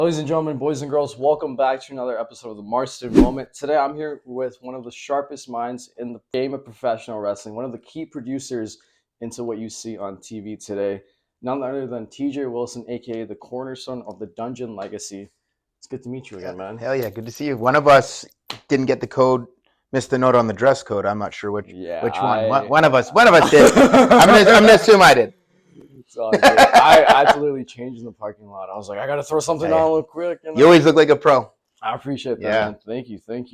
Ladies and gentlemen, boys and girls, welcome back to another episode of the Marston Moment. Today I'm here with one of the sharpest minds in the game of professional wrestling, one of the key producers into what you see on TV today, none other than TJ Wilson, aka the cornerstone of the Dungeon Legacy. It's good to meet you again, man. Hell yeah, good to see you. One of us didn't get the code, missed the note on the dress code. I'm not sure which one. One of us did. I'm gonna assume I did. It's all good. I had to literally change in the parking lot. I was like, I gotta throw something on real quick. You always look like a pro. I appreciate that, man. Thank you. I'm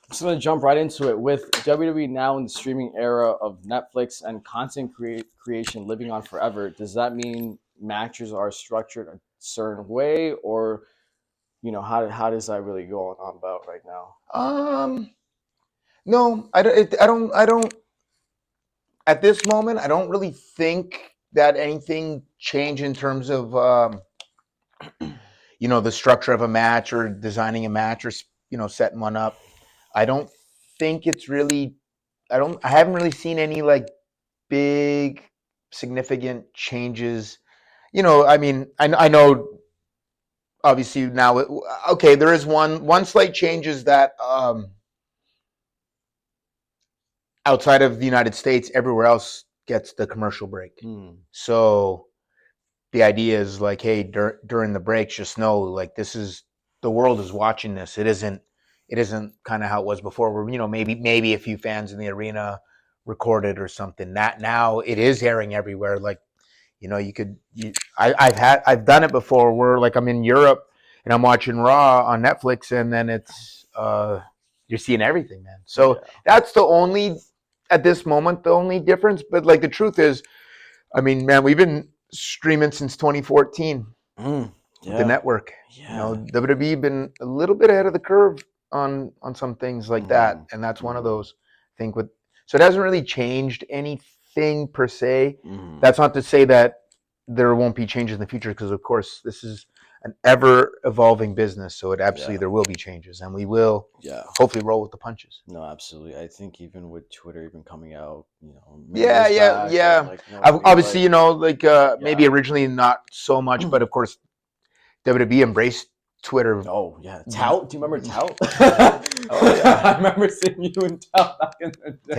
just going to jump right into it. With WWE now in the streaming era of Netflix and content creation living on forever, does that mean matches are structured a certain way, or how does that really go on about right now? No, I don't. At this moment, I don't really think that anything changed in terms of the structure of a match or designing a match or setting one up. I don't think it's really. I haven't really seen any like big significant changes. I mean, I know obviously now. Okay, there is one slight change is that outside of the United States, everywhere else gets the commercial break. So the idea is like, hey, during the breaks, just know like the world is watching this. It isn't kind of how it was before, where maybe a few fans in the arena recorded or something. That now it is airing everywhere. Like, I've done it before where like I'm in Europe and I'm watching Raw on Netflix, and then it's you're seeing everything, man. So that's at this moment the only difference. But like the truth is, I mean, man, we've been streaming since 2014. The network. WWE been a little bit ahead of the curve on some things like that, and that's one of those. I think so it hasn't really changed anything per se. That's not to say that there won't be changes in the future, because of course this is an ever evolving business, so there will be changes, and we will hopefully roll with the punches. No, absolutely. I think even with Twitter even coming out, obviously, maybe originally not so much, but of course WWE embraced Twitter. Oh yeah, Tout. Do you remember Tout? Oh yeah, I remember seeing you and Tout back in the day.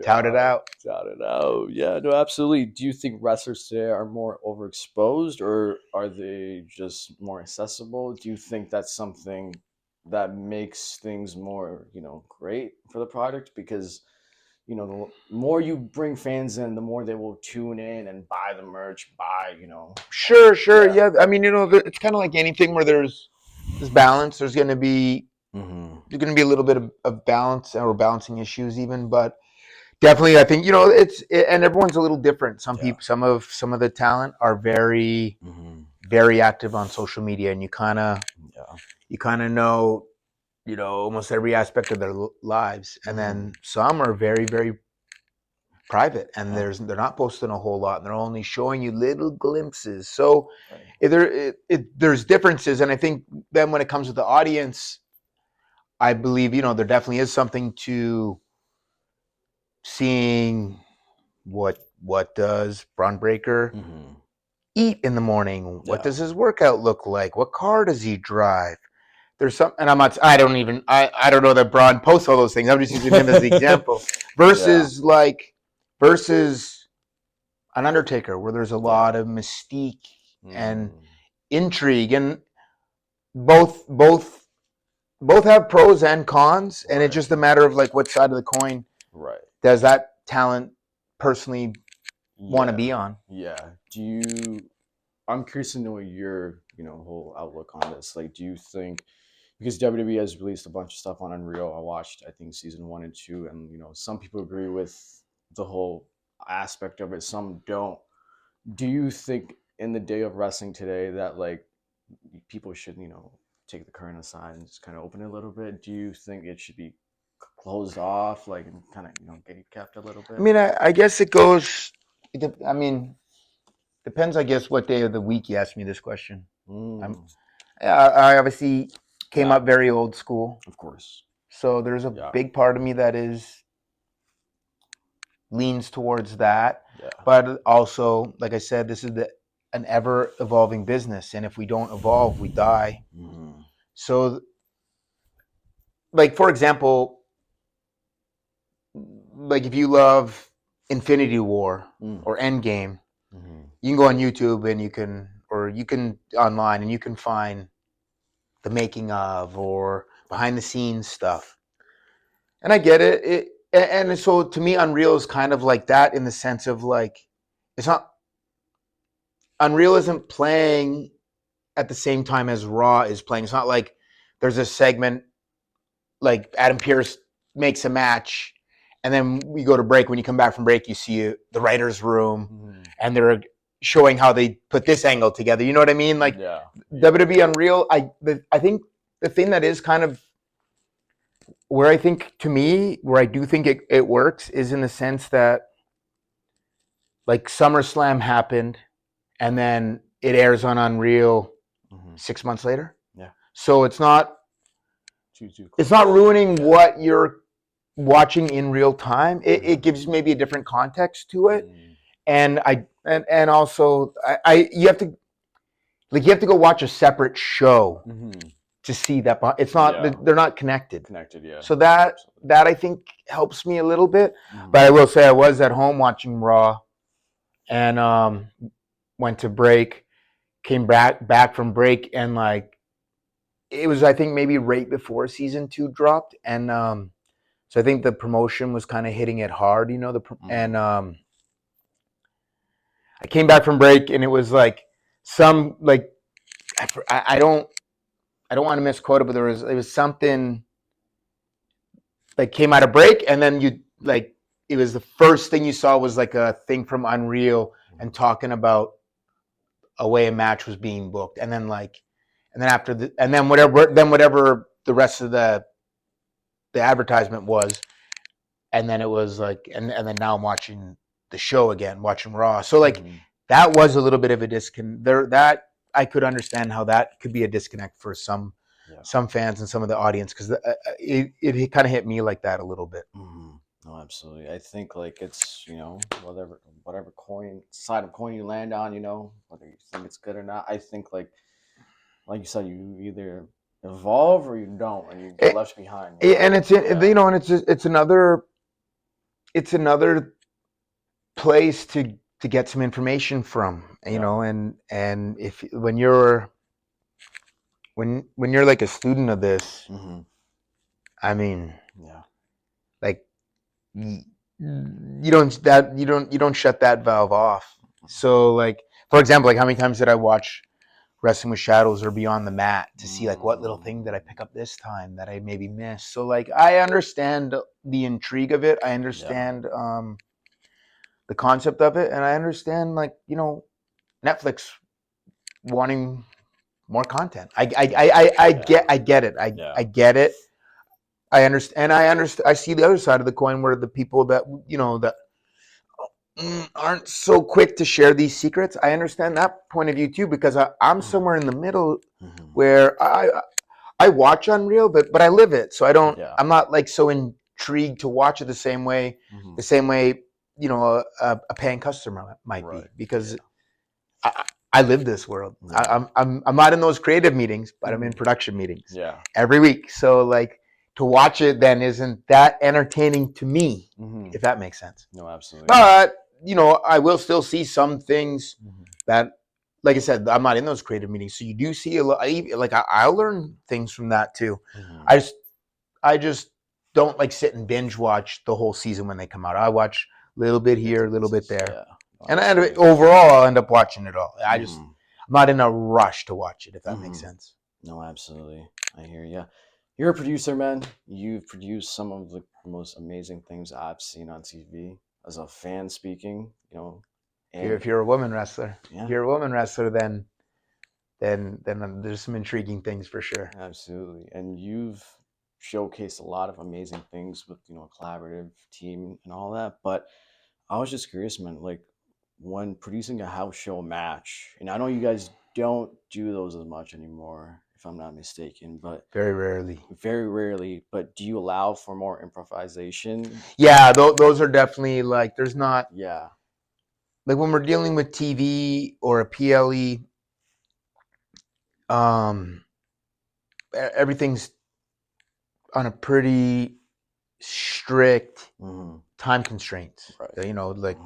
Tout it out. Yeah, no, absolutely. Do you think wrestlers today are more overexposed, or are they just more accessible? Do you think that's something that makes things more, great for the product? Because the more you bring fans in, the more they will tune in and buy the merch, Sure. Yeah. I mean, it's kind of like anything where there's balance. There's going to be there's going to be a little bit of balance or balancing issues even, but definitely I think and everyone's a little different. Some people, some of the talent are very very active on social media, and you kind of know almost every aspect of their lives, and then some are very very private, and they're not posting a whole lot, and they're only showing you little glimpses. So there's differences, and I think then when it comes to the audience, I believe there definitely is something to seeing what does Braun Breaker eat in the morning. What does his workout look like? What car does he drive? There's some, and I don't know that Braun posts all those things. I'm just using him as the example. Versus an Undertaker, where there's a lot of mystique and intrigue, and both have pros and cons, and it's just a matter of like what side of the coin does that talent personally want to be on. I'm curious to know your whole outlook on this. Like, do you think, because WWE has released a bunch of stuff on Unreal, I watched I think season 1 and 2, and some people agree with the whole aspect of it, some don't. Do you think in the day of wrestling today that like people should take the curtain aside and just kind of open it a little bit? Do you think it should be closed off, like, and kind of gate kept a little bit? I mean, I guess it goes. I mean, depends. I guess what day of the week you asked me this question. I obviously came up very old school, of course. So there's a big part of me that leans towards that, but also, like I said, this is the an ever evolving business, and if we don't evolve, we die. Mm-hmm. So, like for example, like if you love Infinity War or Endgame, you can go on YouTube and you can online and you can find the making of or behind the scenes stuff. And I get it. And so to me, Unreal is kind of like that in the sense of like, it's not, Unreal isn't playing at the same time as Raw is playing. It's not like there's a segment like Adam Pearce makes a match and then we go to break. When you come back from break, you see the writer's room and they're showing how they put this angle together. You know what I mean? Like WWE Unreal, I think the thing that is kind of where I think, to me, where I do think it works is in the sense that like SummerSlam happened and then it airs on Unreal 6 months later. Yeah. So it's not ruining what you're watching in real time. It gives maybe a different context to it. And and also you have to go watch a separate show to see that. It's not, they're not connected. Yeah. So that I think helps me a little bit. But I will say I was at home watching Raw and went to break, came back from break, and like it was, I think, maybe right before season 2 dropped, and so I think the promotion was kind of hitting it hard, and I came back from break and it was like some like I don't want to misquote it, but it was something like came out of break, and then you like it was the first thing you saw was like a thing from Unreal and talking about a way a match was being booked, and then after whatever the rest of the advertisement was, and then it was like and then now I'm watching the show again, watching Raw. So like that was a little bit of a disconnect there. That I could understand how that could be a disconnect for some fans and some of the audience, because it kind of hit me like that a little bit. No, absolutely. I think like it's whatever side of coin you land on, whether you think it's good or not. I think like you said, you either evolve or you don't, and you get left behind. And it's and it's another place to get some information from, and if when you're like a student of this, I mean, like you don't shut that valve off. So like, for example, like how many times did I watch Wrestling with Shadows or Beyond the Mat to see like what little thing did I pick up this time that I maybe missed. So like I understand the intrigue of it. I understand the concept of it, and I understand like Netflix wanting more content. I get it. I get it. I understand. I see the other side of the coin where the people that that aren't so quick to share these secrets. I understand that point of view too, because I'm somewhere in the middle where I watch Unreal, but I live it, so I don't. I'm not like so intrigued to watch it the same way a paying customer might be, because I live this world. I'm not in those creative meetings, but I'm in production meetings every week. So like to watch it then isn't that entertaining to me, if that makes sense. No, absolutely. But I will still see some things that, like I said, I'm not in those creative meetings. So you do see a lot. Like I'll learn things from that too. I just don't like sit and binge watch the whole season when they come out. I watch a little bit here, a little bit there. And overall, I'll end up watching it all. I'm not in a rush to watch it, if that makes sense. No, absolutely. I hear you. You're a producer, man. You've produced some of the most amazing things I've seen on TV. As a fan speaking, if you're a woman wrestler, then there's some intriguing things for sure. Absolutely. And you've showcased a lot of amazing things with a collaborative team and all that. But I was just curious, man, like when producing a house show match, and I know you guys don't do those as much anymore, if I'm not mistaken, but very rarely. But do you allow for more improvisation? Yeah, those are definitely like there's not. Yeah. like when we're dealing with TV or a PLE, everything's on a pretty strict time constraints. Right. You know, like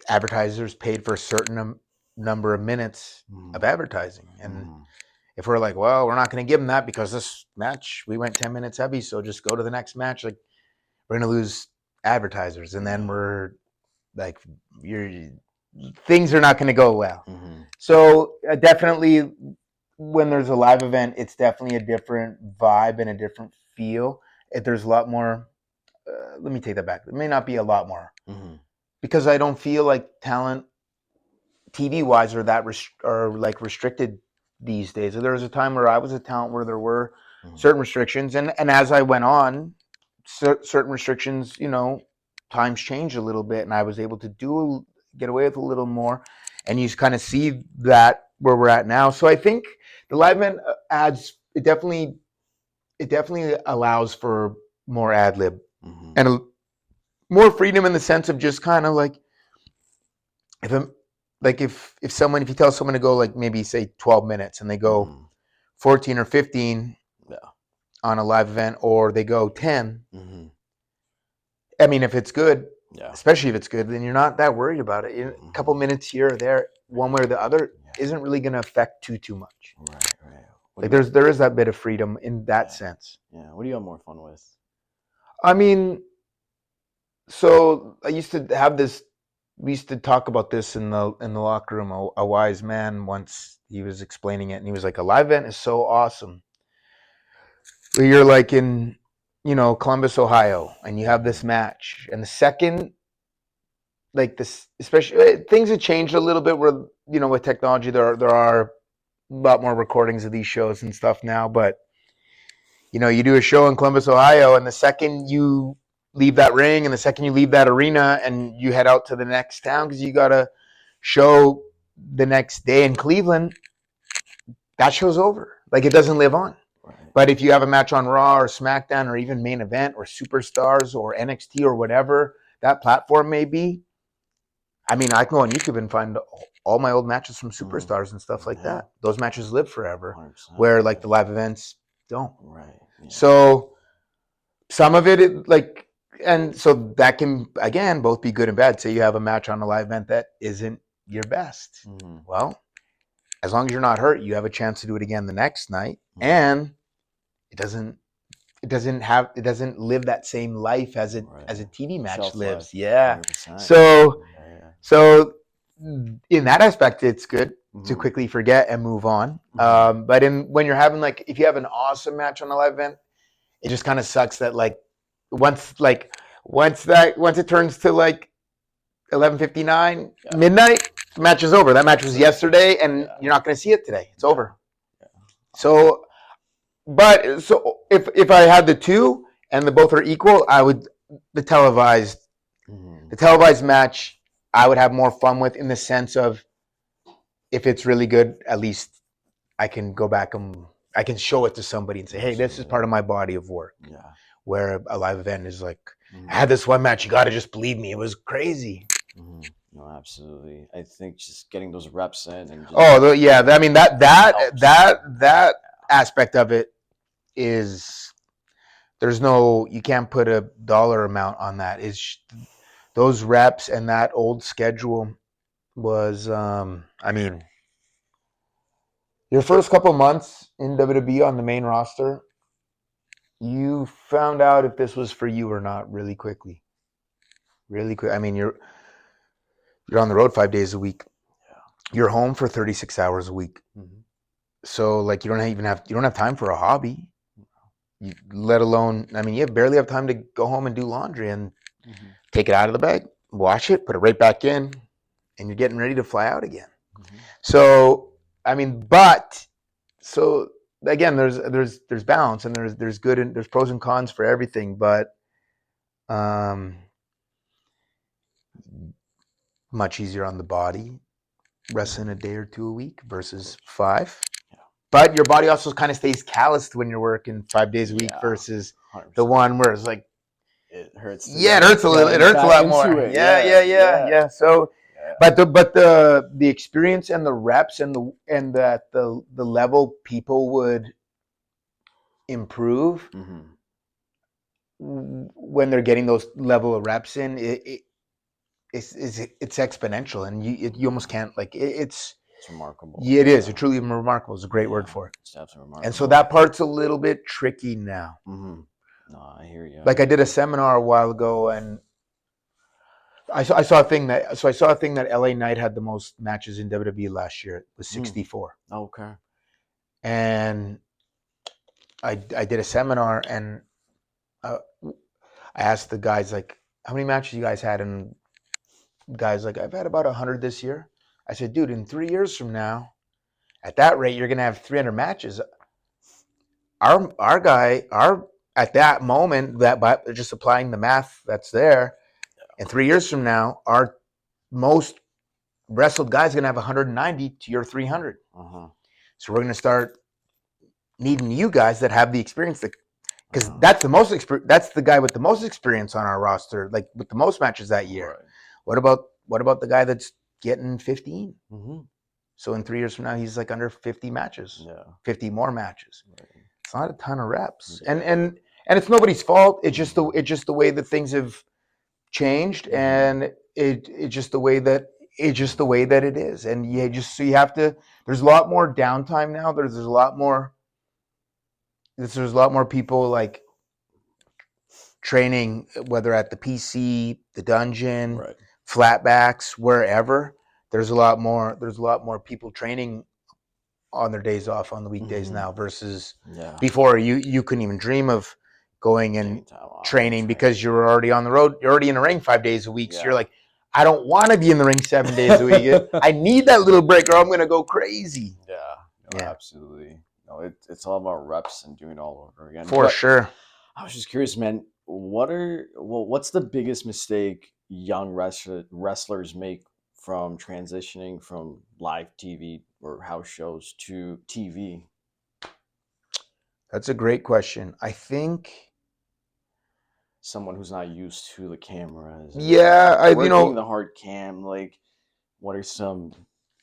advertisers paid for a certain number of minutes of advertising, and if we're like, well, we're not going to give them that because this match we went 10 minutes heavy, so just go to the next match, like we're going to lose advertisers, and then we're like, things are not going to go well. So definitely when there's a live event, it's definitely a different vibe and a different feel. There's a lot more. Let me take that back. It may not be a lot more because I don't feel like talent TV wise are that like restricted these days. There was a time where I was a talent where there were certain restrictions, and as I went on, certain restrictions, you know, times changed a little bit, and I was able to get away with a little more, and you kind of see that where we're at now. So I think the live event adds it definitely allows for more ad lib and more freedom in the sense of just kind of like if if you tell someone to go like maybe say 12 minutes and they go 14 or 15 on a live event, or they go 10, I mean, if it's good, especially if it's good, then you're not that worried about it. A couple minutes here or there, one way or the other, isn't really going to affect too much. Right. Like there is that bit of freedom in that sense. Yeah. What do you have more fun with? I mean, so I used to have this. We used to talk about this in the locker room. A wise man once, he was explaining it, and he was like, "A live event is so awesome. Where you're like in, you know, Columbus, Ohio, and you have this match, and the second, like this, especially things have changed a little bit. Where, you know, with technology, there are a lot more recordings of these shows and stuff now. But you know, you do a show in Columbus, Ohio, and the second you leave that ring and the second you leave that arena and you head out to the next town because you got a show the next day in Cleveland, that show's over. Like, it doesn't live on. Right. But if you have a match on Raw or SmackDown or even Main Event or Superstars or NXT or whatever that platform may be, I mean, I can go on YouTube and find all my old matches from Superstars and stuff like that. Those matches live forever, 100%. Where like the live events don't. Right. Yeah. So some of it, like, and so that can, again, both be good and bad. Say you have a match on a live event that isn't your best. Well, as long as you're not hurt, you have a chance to do it again the next night, and it doesn't live that same life as a TV match Shelf lives. Life. Yeah. 100%. So in that aspect, it's good to quickly forget and move on. But when you're having, like, if you have an awesome match on a live event, it just kind of sucks that like once it turns to like 11:59 midnight, the match is over. That match was yesterday, and you're not going to see it today. It's over. So, but so if I had the two and the both are equal, I would the televised match I would have more fun with, in the sense of if it's really good, at least I can go back and I can show it to somebody and say, hey, this is part of my body of work. Yeah. Where a live event is like, I had this one match, you got to just believe me, it was crazy. No, absolutely. I think just getting those reps in and just I mean that aspect of it is, you can't put a dollar amount on that. Is those reps and that old schedule was I mean, your first couple months in WWE on the main roster, you found out if this was for you or not really quickly. Really quick. I mean, you're on the road 5 days a week. Yeah. You're home for 36 hours a week. So like you don't have time for a hobby. Let alone, I mean, you barely have time to go home and do laundry and take it out of the bag, wash it, put it right back in, and you're getting ready to fly out again. So, I mean, so again, there's balance, and there's good and there's pros and cons for everything, but much easier on the body, wrestling a day or two a week versus 5. But your body also kind of stays calloused when you're working 5 days a week versus 100%. The one where it's like it hurts. It hurts a little. It hurts a lot more. Yeah. So But the experience and the reps and the level people would improve when they're getting those level of reps in, it's exponential, and you almost can't it's remarkable. Yeah, it is. It truly remarkable is a great word for it. It's absolutely remarkable. And so that part's a little bit tricky now. No, I hear you. Like I did a seminar a while ago, and I saw a thing that LA Knight had the most matches in WWE last year. It was 64. Okay. And I did a seminar, and I asked the guys, like, how many matches you guys had? And guys like, I've had about 100 this year. I said, dude, in 3 years from now, at that rate, you're gonna have 300 matches. Our guy, at that moment, that by just applying the math that's there, in 3 years from now, our most wrestled guy is gonna have 190 to your 300. So we're gonna start needing you guys that have the experience, because that's the most experience. That's the guy with the most experience on our roster, like with the most matches that year. Right. What about the guy that's getting 15? So in 3 years from now, he's like under 50 matches, 50 more matches. Right. It's not a ton of reps, and it's nobody's fault. It's just the way that things have changed, and it's just the way that it is. And you have to. There's a lot more downtime now. There's a lot more people like training, whether at the PC, the dungeon, right, flatbacks, wherever. There's a lot more people training on their days off on the weekdays now versus before. You couldn't even dream of going and training because you're already on the road. You're already in the ring 5 days a week. So you're like, I don't want to be in the ring 7 days a week. I need that little break or I'm going to go crazy. Absolutely. No, it's all about reps and doing it all over again. For sure. I was just curious, man. What's the biggest mistake young wrestlers make from transitioning from live TV or house shows to TV? That's a great question. I think someone who's not used to the cameras. Working the hard cam. Like, what are some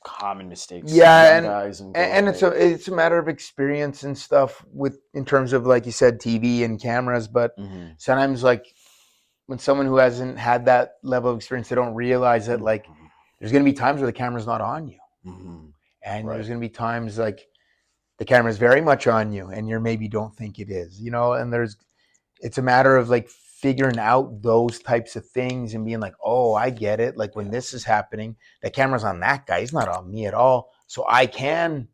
common mistakes? Guys and it's a matter of experience and stuff in terms of, like you said, TV and cameras. But sometimes, like, when someone who hasn't had that level of experience, they don't realize that like there's going to be times where the camera's not on you, and there's going to be times like the camera's very much on you, and you maybe don't think it is, And it's a matter of like figuring out those types of things and being like, oh, I get it. Like when this is happening, the camera's on that guy. He's not on me at all. So I can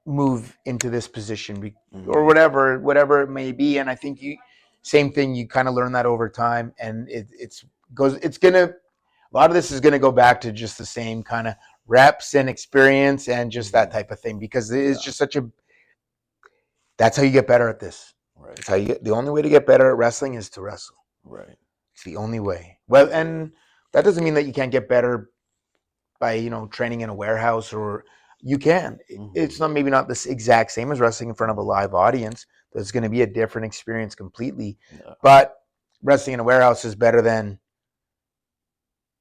move into this position or whatever it may be. And I think same thing, you kind of learn that over time. And a lot of this is going to go back to just the same kind of reps and experience and just that type of thing, because it is just that's how you get better at this. Right. It's how the only way to get better at wrestling is to wrestle. Right. It's the only way. Well, and that doesn't mean that you can't get better by, training in a warehouse, or you can. It's maybe not the exact same as wrestling in front of a live audience. There's going to be a different experience completely. Yeah. But wrestling in a warehouse is better than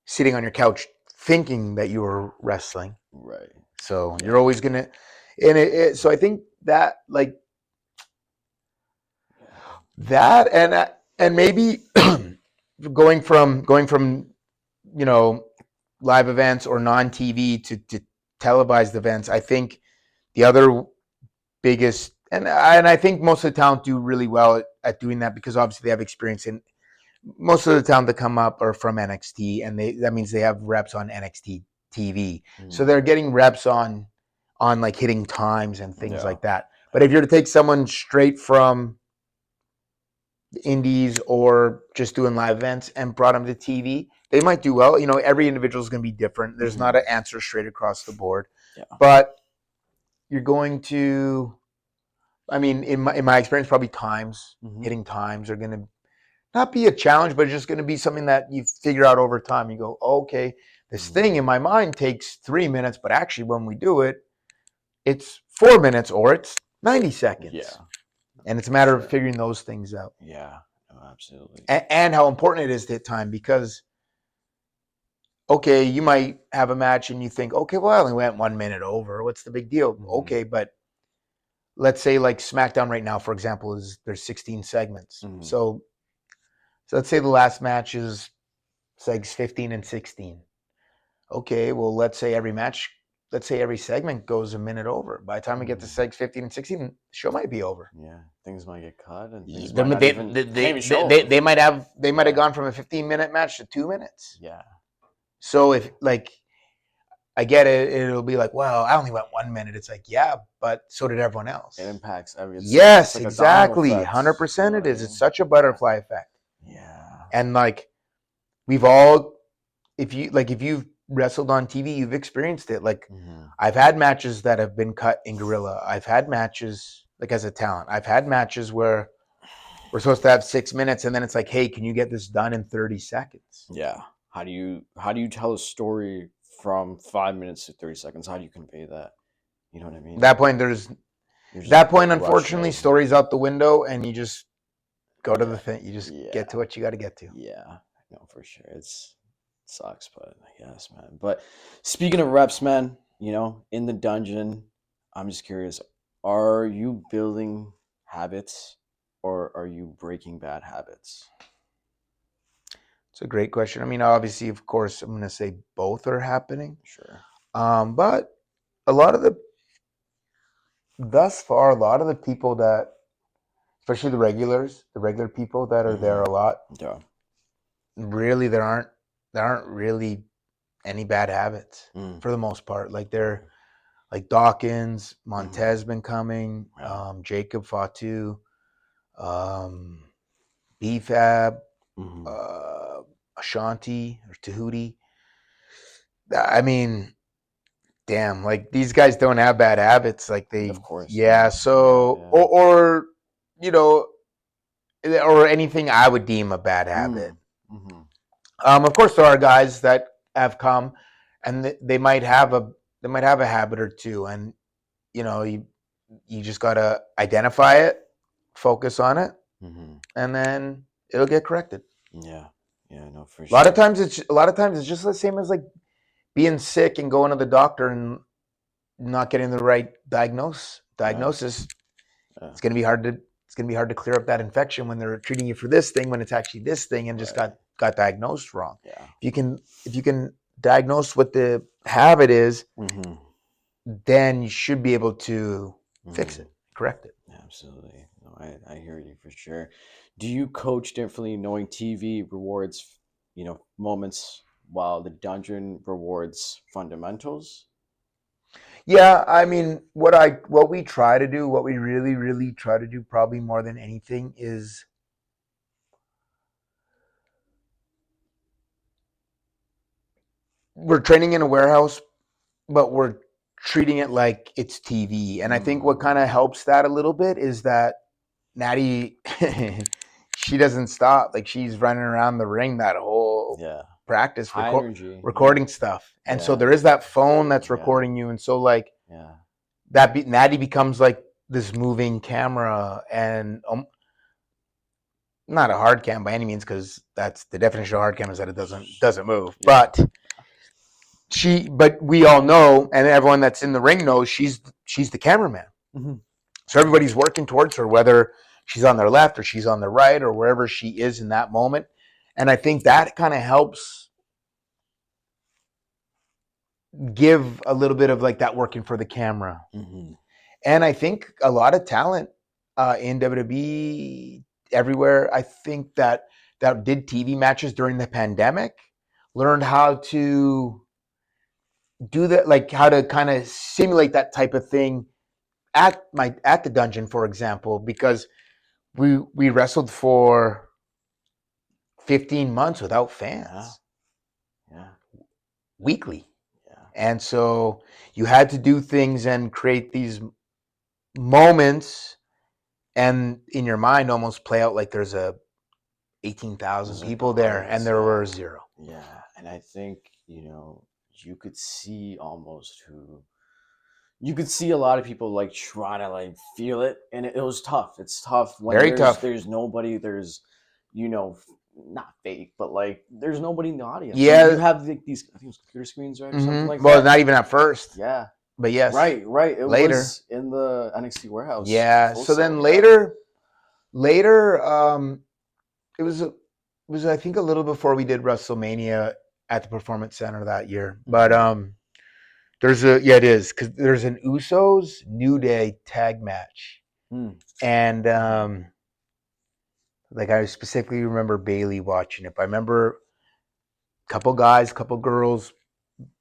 sitting on your couch thinking that you were wrestling. Right. So you're always going to, so I think that, like, that and maybe going from live events or non-TV to televised events. I think the other biggest, and I think most of the talent do really well at doing that, because obviously they have experience in most of the talent that come up are from NXT, and that means they have reps on NXT TV. So they're getting reps on like hitting times and things like that. But if you're to take someone straight from the indies or just doing live events and brought them to TV, they might do well. Every individual is going to be different. There's not an answer straight across the board. Yeah. But you're going to, in my experience, probably times, hitting times are going to not be a challenge, but it's just going to be something that you figure out over time. You go, okay, this thing in my mind takes 3 minutes, but actually when we do it, it's 4 minutes or it's 90 seconds. Yeah. And it's a matter of figuring those things out. Yeah, absolutely. And how important it is to hit time, because okay, you might have a match and you think, okay, well, I only went 1 minute over. What's the big deal? Mhm. Okay, but let's say like SmackDown right now, for example, is there's 16 segments. Mhm. So let's say the last match is segs 15 and 16. Okay, well, let's say every segment goes a minute over. By the time we get to segs 15 and 16, the show might be over. Yeah, things might get cut, and things They, might not even they, can't even show they, them. they might have Yeah. gone from a 15-minute match to 2 minutes. Yeah. So if like I get it, it'll be like, well, I only went 1 minute. It's like, yeah, but so did everyone else. It impacts every. Yes, It's like a domino exactly, effect. 100%. You know It what I is. It's mean? such a butterfly effect, Yeah. and like we've all, if you've wrestled on TV, you've experienced it. Like Mhm. I've had matches that have been cut in Gorilla. I've had matches like as a talent. I've had matches where we're supposed to have 6 minutes, and then it's like, hey, can you get this done in 30 seconds? Yeah. How do you tell a story from 5 minutes to 30 seconds? How do you convey that? You know what I mean? At that point, You're just unfortunately, rushing. stories out the window, and you just go to the Yeah. thing. You just Yeah. get to what you got to get to. Yeah. No, for sure. It sucks, but yes, man. But speaking of reps, man, in the dungeon, I'm just curious, are you building habits or are you breaking bad habits? It's a great question. I mean, obviously, of course, I'm going to say both are happening. Sure. But a lot of thus far, a lot of the people that, especially the regular people that are there a lot, Yeah. really there aren't really any bad habits Mm. for the most part. Like they're like Dawkins, Montez been coming, Yeah. Jacob Fatu, BFAB, Mhm. uh, Ashanti or Tahuti. I mean, damn, like these guys don't have bad habits. Like Of course. yeah. Yeah. So, Yeah. you know, or anything I would deem a bad habit. Mm-hmm. Of course, there are guys that have come, and they might have a habit or two, and you just gotta identify it, focus on it, Mm-hmm. and then it'll get corrected. Yeah. Yeah. No, for A lot of sure. times it's just the same as like being sick and going to the doctor and not getting the right Right. diagnosis. Yeah. It's gonna be hard to clear up that infection when they're treating you for this thing when it's actually this thing and just Right. got diagnosed wrong. Yeah. If you can diagnose what the habit is, Mm-hmm. then you should be able to fix it, correct it. Absolutely. No, I hear you for sure. Do you coach differently knowing TV rewards, moments while the dungeon rewards fundamentals? Yeah, I mean, what we try to do, what we really try to do, probably more than anything, is we're training in a warehouse, but we're treating it like it's TV. And I think what kind of helps that a little bit is that Natty, she doesn't stop. Like she's running around the ring that whole Yeah. practice, High energy. recording stuff. And so Yeah. there is that phone that's Yeah. recording you. And so like Yeah. Natty becomes like this moving camera and not a hard cam by any means, because that's the definition of hard cam is that it doesn't move. Yeah. But we all know, and everyone that's in the ring knows she's the cameraman. Mm-hmm. So everybody's working towards her, whether she's on their left or she's on their right or wherever she is in that moment. And I think that kind of helps give a little bit of like that working for the camera. Mm-hmm. And I think a lot of talent in WWE everywhere, I think that did TV matches during the pandemic learned how to do that, like how to kind of simulate that type of thing at the dungeon, for example, because we wrestled for 15 months without fans. Yeah. Weekly. Yeah. And so you had to do things and create these moments and in your mind almost play out like there's 18,000 people there and there were zero. Yeah. And I think, you could see almost who you could see a lot of people like trying to like feel it, and it was tough. It's tough when Very tough. there's nobody. There's, you know, not fake, but like there's nobody in the audience. Yeah. Like, you have like, these, I think it was computer screens, right, or something like Well, that. not even at first. Yeah. But yes. Right. It later. was in the NXT warehouse. Yeah. So then later, it was I think a little before we did WrestleMania at the Performance Center that year. But it is, because there's an Usos New Day tag match, and like I specifically remember Bailey watching it. But I remember a couple guys, couple girls,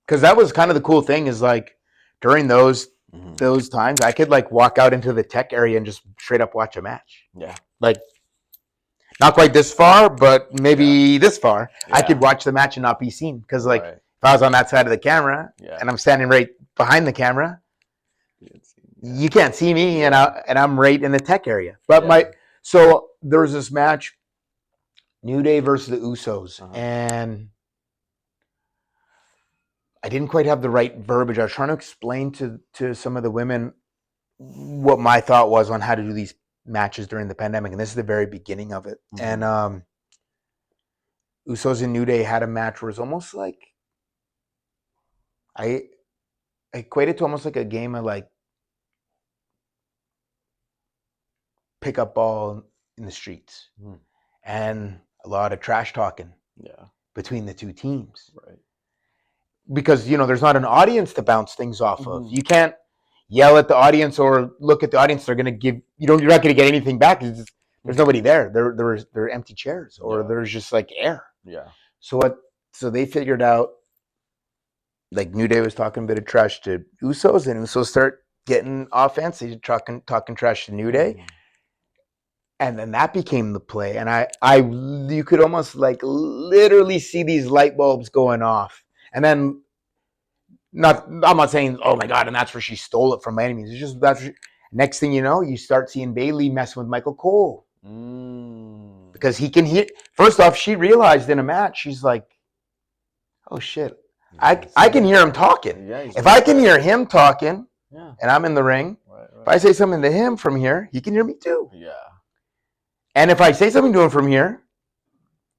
because that was kind of the cool thing is like during those times I could like walk out into the tech area and just straight up watch a match. Yeah. Like not quite this far, but maybe this far. Yeah. I could watch the match and not be seen because like if I was on that side of the camera and I'm standing right behind the camera, you can't see me, and I'm right in the tech area. But so there was this match, New Day versus the Usos, and I didn't quite have the right verbiage. I was trying to explain to some of the women what my thought was on how to do these matches during the pandemic, and this is the very beginning of it. And Usos and New Day had a match where it was almost like I equated to almost like a game of like pickup ball in the streets, and a lot of trash talking between the two teams. Right. Because there's not an audience to bounce things off of. You can't yell at the audience or look at the audience. They're gonna give you're not gonna get anything back. There's nobody there. There are empty chairs, or there's just like air. Yeah. So they figured out, like New Day was talking a bit of trash to Usos, and Usos start getting offense. Talking trash to New Day. And then that became the play. And you could almost like literally see these light bulbs going off. And then I'm not saying, oh my God, and that's where she stole it from my enemies. It's just next thing you know, you start seeing Bailey messing with Michael Cole. Because he can hear. First off, she realized in a match, she's like, oh shit. I can hear him talking. Yeah, if I can hear him talking and I'm in the ring, if I say something to him from here, he can hear me too. Yeah. And if I say something to him from here,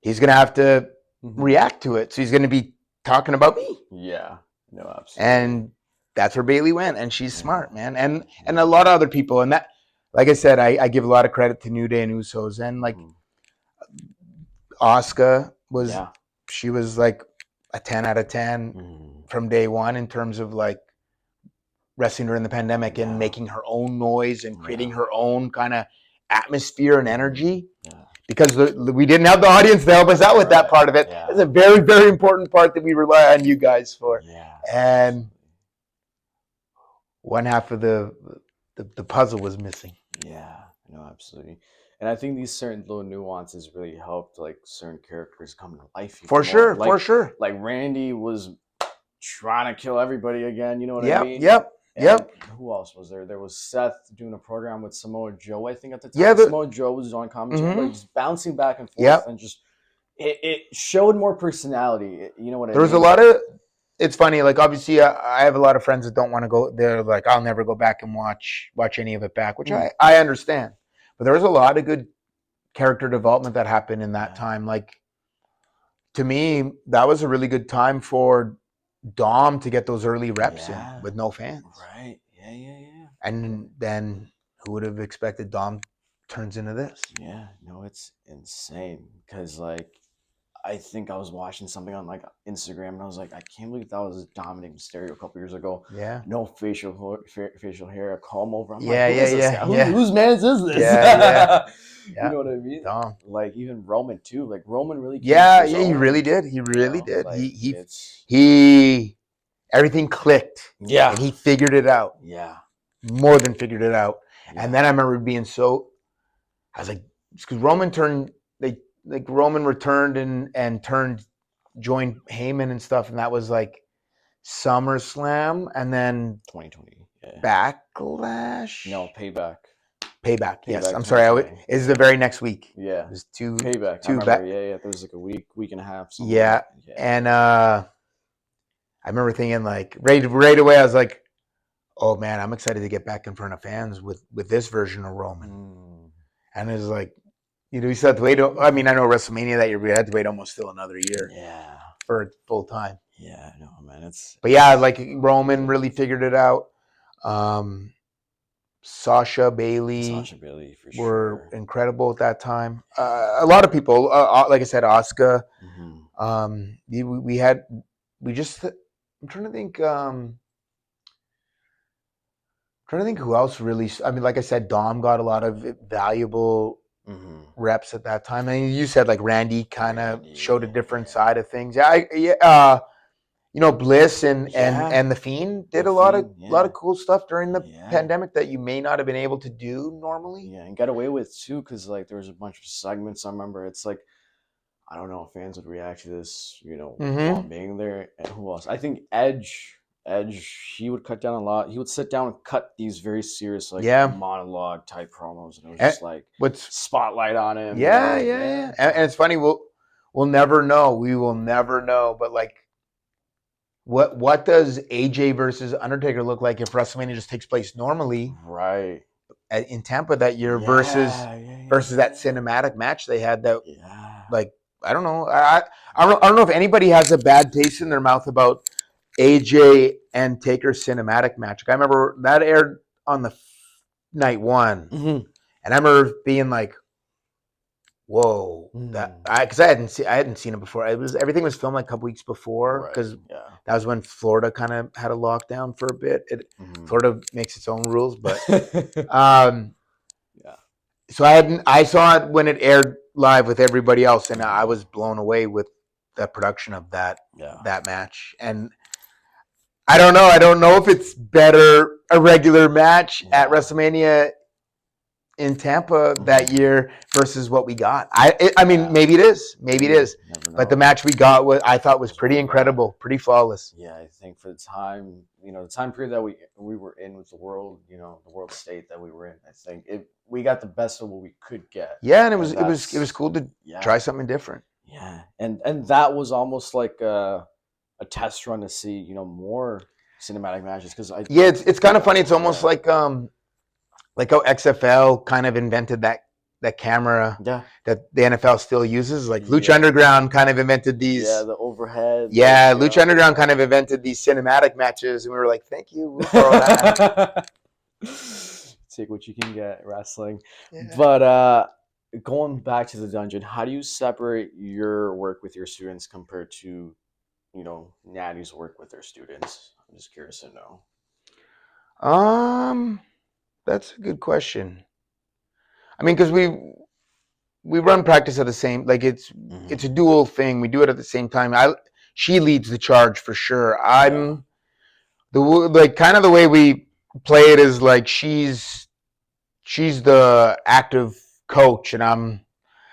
he's going to have to react to it. So he's going to be talking about me. Yeah. No, absolutely. And that's where Bailey went. And she's smart, man. And a lot of other people. And that, like I said, I give a lot of credit to New Day and Usos. And like Asuka she was like a 10 out of 10 from day one in terms of like wrestling during the pandemic and making her own noise and creating her own kind of atmosphere and energy, because we didn't have the audience to help us out with that part of it. It's a very, very important part that we rely on you guys for. And one half of the puzzle was missing. Yeah, no, absolutely. And I think these certain little nuances really helped like certain characters come to life. For sure. Like Randy was trying to kill everybody again. You know what I mean? Yep. Who else was there? There was Seth doing a program with Samoa Joe, I think, at the time. Yeah, Samoa Joe was on commentary, like just bouncing back and forth, and just it showed more personality. You know what I mean? There was a lot of. It's funny, like obviously, I have a lot of friends that don't want to go. They're like, I'll never go back and watch any of it back, which I understand. But there was a lot of good character development that happened in that time. Like to me, that was a really good time for Dom to get those early reps in with no fans. Right. Yeah. And then who would have expected Dom turns into this? Yeah. No, it's insane. Because like I think I was watching something on like Instagram and I was like, I can't believe that was Dominic Mysterio a couple years ago. Yeah. No facial hair, a comb over. I'm like, who is this guy? Whose man's is this? Yeah. You know what I mean? Dom. Like even Roman too. Like Roman really. Yeah, he really did. He really did. Like, he everything clicked. Yeah. And he figured it out. Yeah. More than figured it out. Yeah. And then I remember being I was like, because Roman turned, like Roman returned and joined Heyman and stuff. And that was like SummerSlam and then 2020. Yeah. Backlash. No, Payback. Yes. I'm sorry. It's the very next week. Yeah. It was Payback. There was like a week and a half. Yeah. And I remember thinking like right away, I was like, oh man, I'm excited to get back in front of fans with this version of Roman. And it's like, You still have to wait. I mean, I know WrestleMania that year, we had to wait almost still another year for full time. Yeah, no, man. But yeah, like Roman really figured it out. Sasha Bailey for were sure. incredible at that time. A lot of people, like I said, Asuka. We had, we just. I'm trying to think. Trying to think who else really. I mean, like I said, Dom got a lot of valuable reps at that time. I mean, you said like Randy kind of showed a different side of things. Yeah. Bliss and the Fiend did a lot of cool stuff during the pandemic that you may not have been able to do normally. Yeah, and got away with too, because like there was a bunch of segments. I remember it's like, I don't know if fans would react to this, while being there. And who else? I think Edge, he would cut down a lot. He would sit down and cut these very serious, like monologue type promos, and it was just like spotlight on him. Yeah. And it's funny, we'll never know. We will never know. But like, what does AJ versus Undertaker look like if WrestleMania just takes place normally? Right. In Tampa that year versus that cinematic match they had that like I don't know. I don't know if anybody has a bad taste in their mouth about AJ and Taker cinematic match. I remember that aired on the night one, and I remember being like, "Whoa!" Because I hadn't seen it before. Everything was filmed like a couple weeks before because that was when Florida kind of had a lockdown for a bit. Florida makes its own rules, but so I saw it when it aired live with everybody else, and I was blown away with the production of that match. And I don't know if it's better a regular match at WrestleMania in Tampa that year versus what we got. I mean, maybe it is, but the match we got I thought was pretty incredible, pretty flawless. Yeah, I think for the time, the time period that we were in with the world, the world state that we were in, I think we got the best of what we could get. Yeah, and it was cool to try something different. Yeah, and that was almost like a test run to see more cinematic matches because it's kind of funny. It's almost like how XFL kind of invented that camera that the NFL still uses. Like Lucha Underground kind of invented these. Yeah, the overhead. Yeah, Lucha Underground kind of invented these cinematic matches, and we were like, "Thank you, we'll throw that." Take what you can get, wrestling. Yeah. But going back to the dungeon, how do you separate your work with your students compared to, Natty's work with their students? I'm just curious to know. That's a good question. I mean, because we run practice at the same, like it's a dual thing. We do it at the same time. She leads the charge for sure. I'm the kind of the way we play it is like she's the active coach and I'm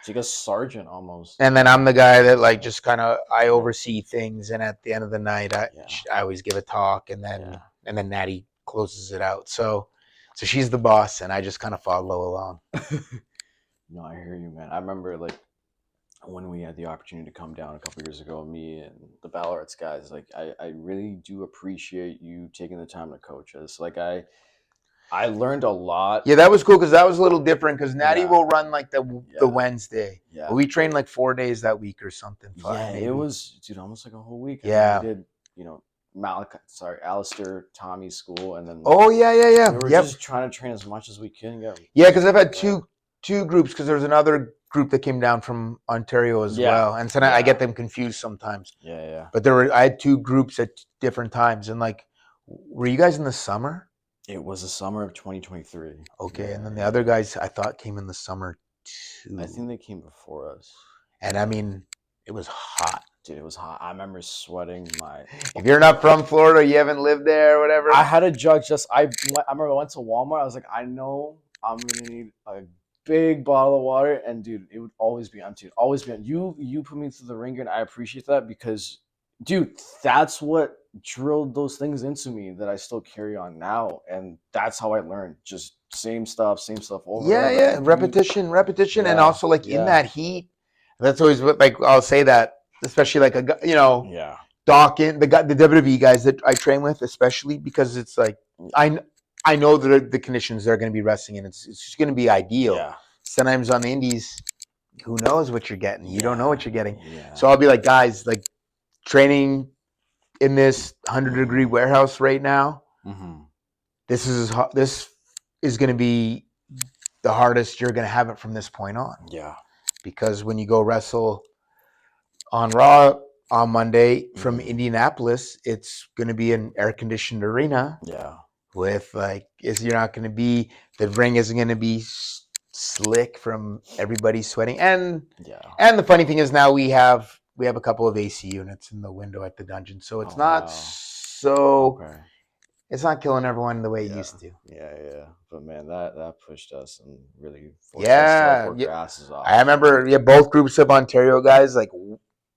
like a sergeant almost. And then I'm the guy that like just kind of I oversee things, and at the end of the night I always give a talk, and then Natty closes it out. So she's the boss, and I just kind of follow along. No, I hear you, man. I remember like when we had the opportunity to come down a couple years ago, me and the Ballards guys, like I really do appreciate you taking the time to coach us. Like I learned a lot. Yeah, that was cool because that was a little different because Natty will run like the Wednesday. Yeah. But we trained like 4 days that week or something. It was, dude, almost like a whole week. Yeah. We did, Alistair, Tommy's school, and then. Oh, yeah. We were just trying to train as much as we can. Yeah, because I've had two groups because there's another group that came down from Ontario as well. And so I get them confused sometimes. Yeah. But I had 2 groups at different times. And like, were you guys in the summer? It was the summer of 2023. Okay, and then the other guys I thought came in the summer too. I think they came before us. And I mean, it was hot. Dude, it was hot. I remember sweating If you're not from Florida, you haven't lived there or whatever. I had a jug I remember I went to Walmart. I was like, I know I'm going to need a big bottle of water. And dude, it would always be empty. Always be empty. You put me through the ringer, and I appreciate that because, dude, that's what drilled those things into me that I still carry on now, and that's how I learned. Just same stuff over. Yeah, repetition, and also like in that heat. That's always what, like I'll say that, especially like Dawkins, the WWE guys that I train with, especially because it's like I know that the conditions they're going to be wrestling in, it's just going to be ideal. Yeah. Sometimes on the indies, who knows what you're getting? You don't know what you're getting. Yeah. So I'll be like, guys, like training in this 100-degree warehouse right now. This is going to be the hardest you're going to have it from this point on. Yeah. Because when you go wrestle on Raw on Monday from Indianapolis, it's going to be an air-conditioned arena. Yeah. With you're not going to be, the ring isn't going to be slick from everybody sweating. And the funny thing is now we have a couple of AC units in the window at the dungeon, so it's not it's not killing everyone the way it used to. Yeah. But man, that pushed us and really forced us to work our asses off. I remember both groups of Ontario guys like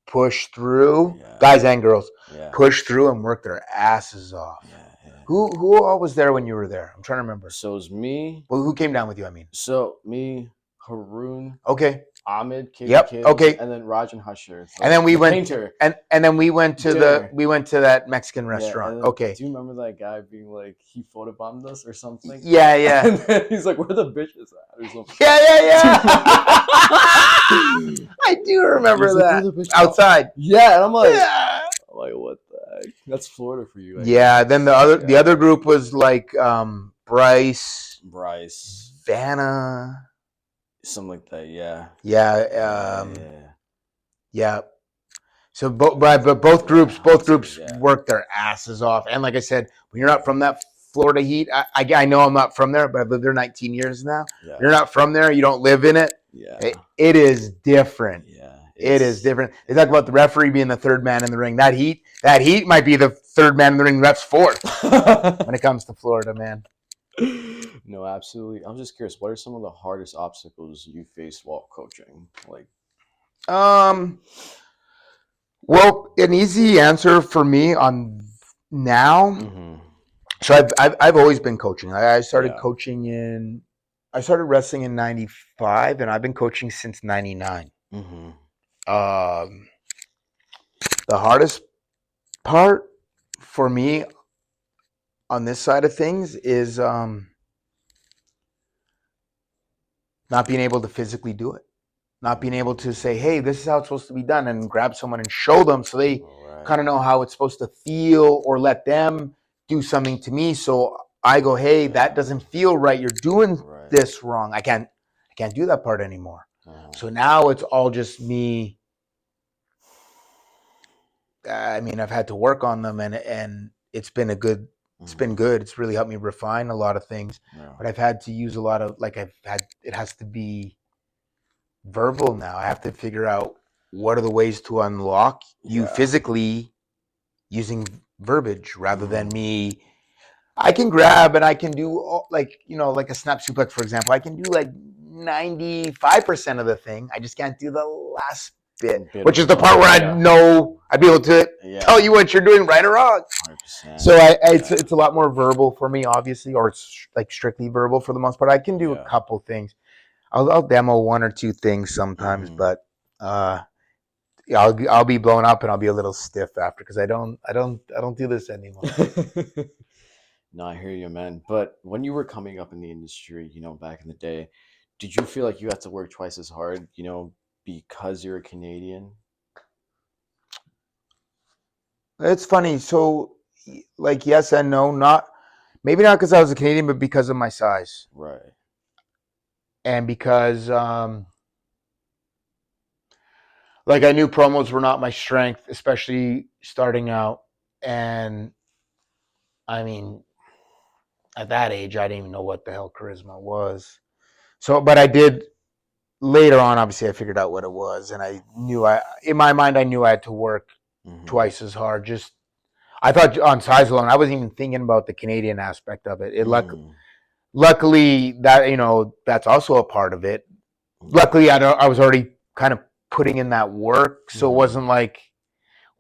push through, guys and girls, push through and work their asses off. Who all was there when you were there? I'm trying to remember. So it was me. Well, who came down with you? I mean. So me, Haroon. Okay. Ahmed. Kidd, okay. And then Raj and Husher. And then we went. Painter. And then we went to that Mexican restaurant. Okay. Do you remember that guy being like he photobombed us or something? Yeah. And then he's like, "Where the bitches at?" Or something. Yeah. I do remember that. Like, outside. Yeah, and I'm like, what the heck? That's Florida for you. Then the other group was like Bryce, Vanna, something like that. Yeah. So both groups work their asses off, and like I said, when you're not from that Florida heat, I know I'm not from there, but I've lived there 19 years now. Yeah. You're not from there, you don't live in it. Yeah, it is different. Yeah. It is different. They talk about the referee being the third man in the ring. That heat might be the third man in the ring. Ref's fourth when it comes to Florida, man. No, absolutely. I'm just curious. What are some of the hardest obstacles you faced while coaching? Well, an easy answer for me on now. So I've always been coaching. I started coaching I started wrestling in '95, and I've been coaching since '99. The hardest part for me on this side of things is not being able to physically do it, not being able to say, hey, this is how it's supposed to be done, and grab someone and show them so they kind of know how it's supposed to feel, or let them do something to me. So I go, hey, that doesn't feel right. You're doing this wrong. I can't do that part anymore. So now it's all just me. I mean, I've had to work on them, and it's been good. It's really helped me refine a lot of things. But I've had to use a lot of it has to be verbal now. I have to figure out what are the ways to unlock you physically using verbiage rather than me. I can grab and I can do like a snap suplex, for example. I can do like 95% of the thing. I just can't do the last bit, which is the part where I'd be able to tell you what you're doing right or wrong. 100%. So it's a lot more verbal for me, obviously, or it's like strictly verbal for the most part. I can do a couple things. I'll demo one or two things sometimes, but I'll be blown up and I'll be a little stiff after because I don't do this anymore. No, I hear you, man. But when you were coming up in the industry, back in the day, did you feel like you had to work twice as hard, because you're a Canadian? It's funny. So, yes and no. Maybe not because I was a Canadian, but because of my size. Right. And because, I knew promos were not my strength, especially starting out. And, I mean, at that age, I didn't even know what the hell charisma was. So, but I did later on, obviously, I figured out what it was. And I knew in my mind, I knew I had to work twice as hard. I thought on size alone, I wasn't even thinking about the Canadian aspect of it. Luckily, that, that's also a part of it. Luckily, I was already kind of putting in that work. So it wasn't like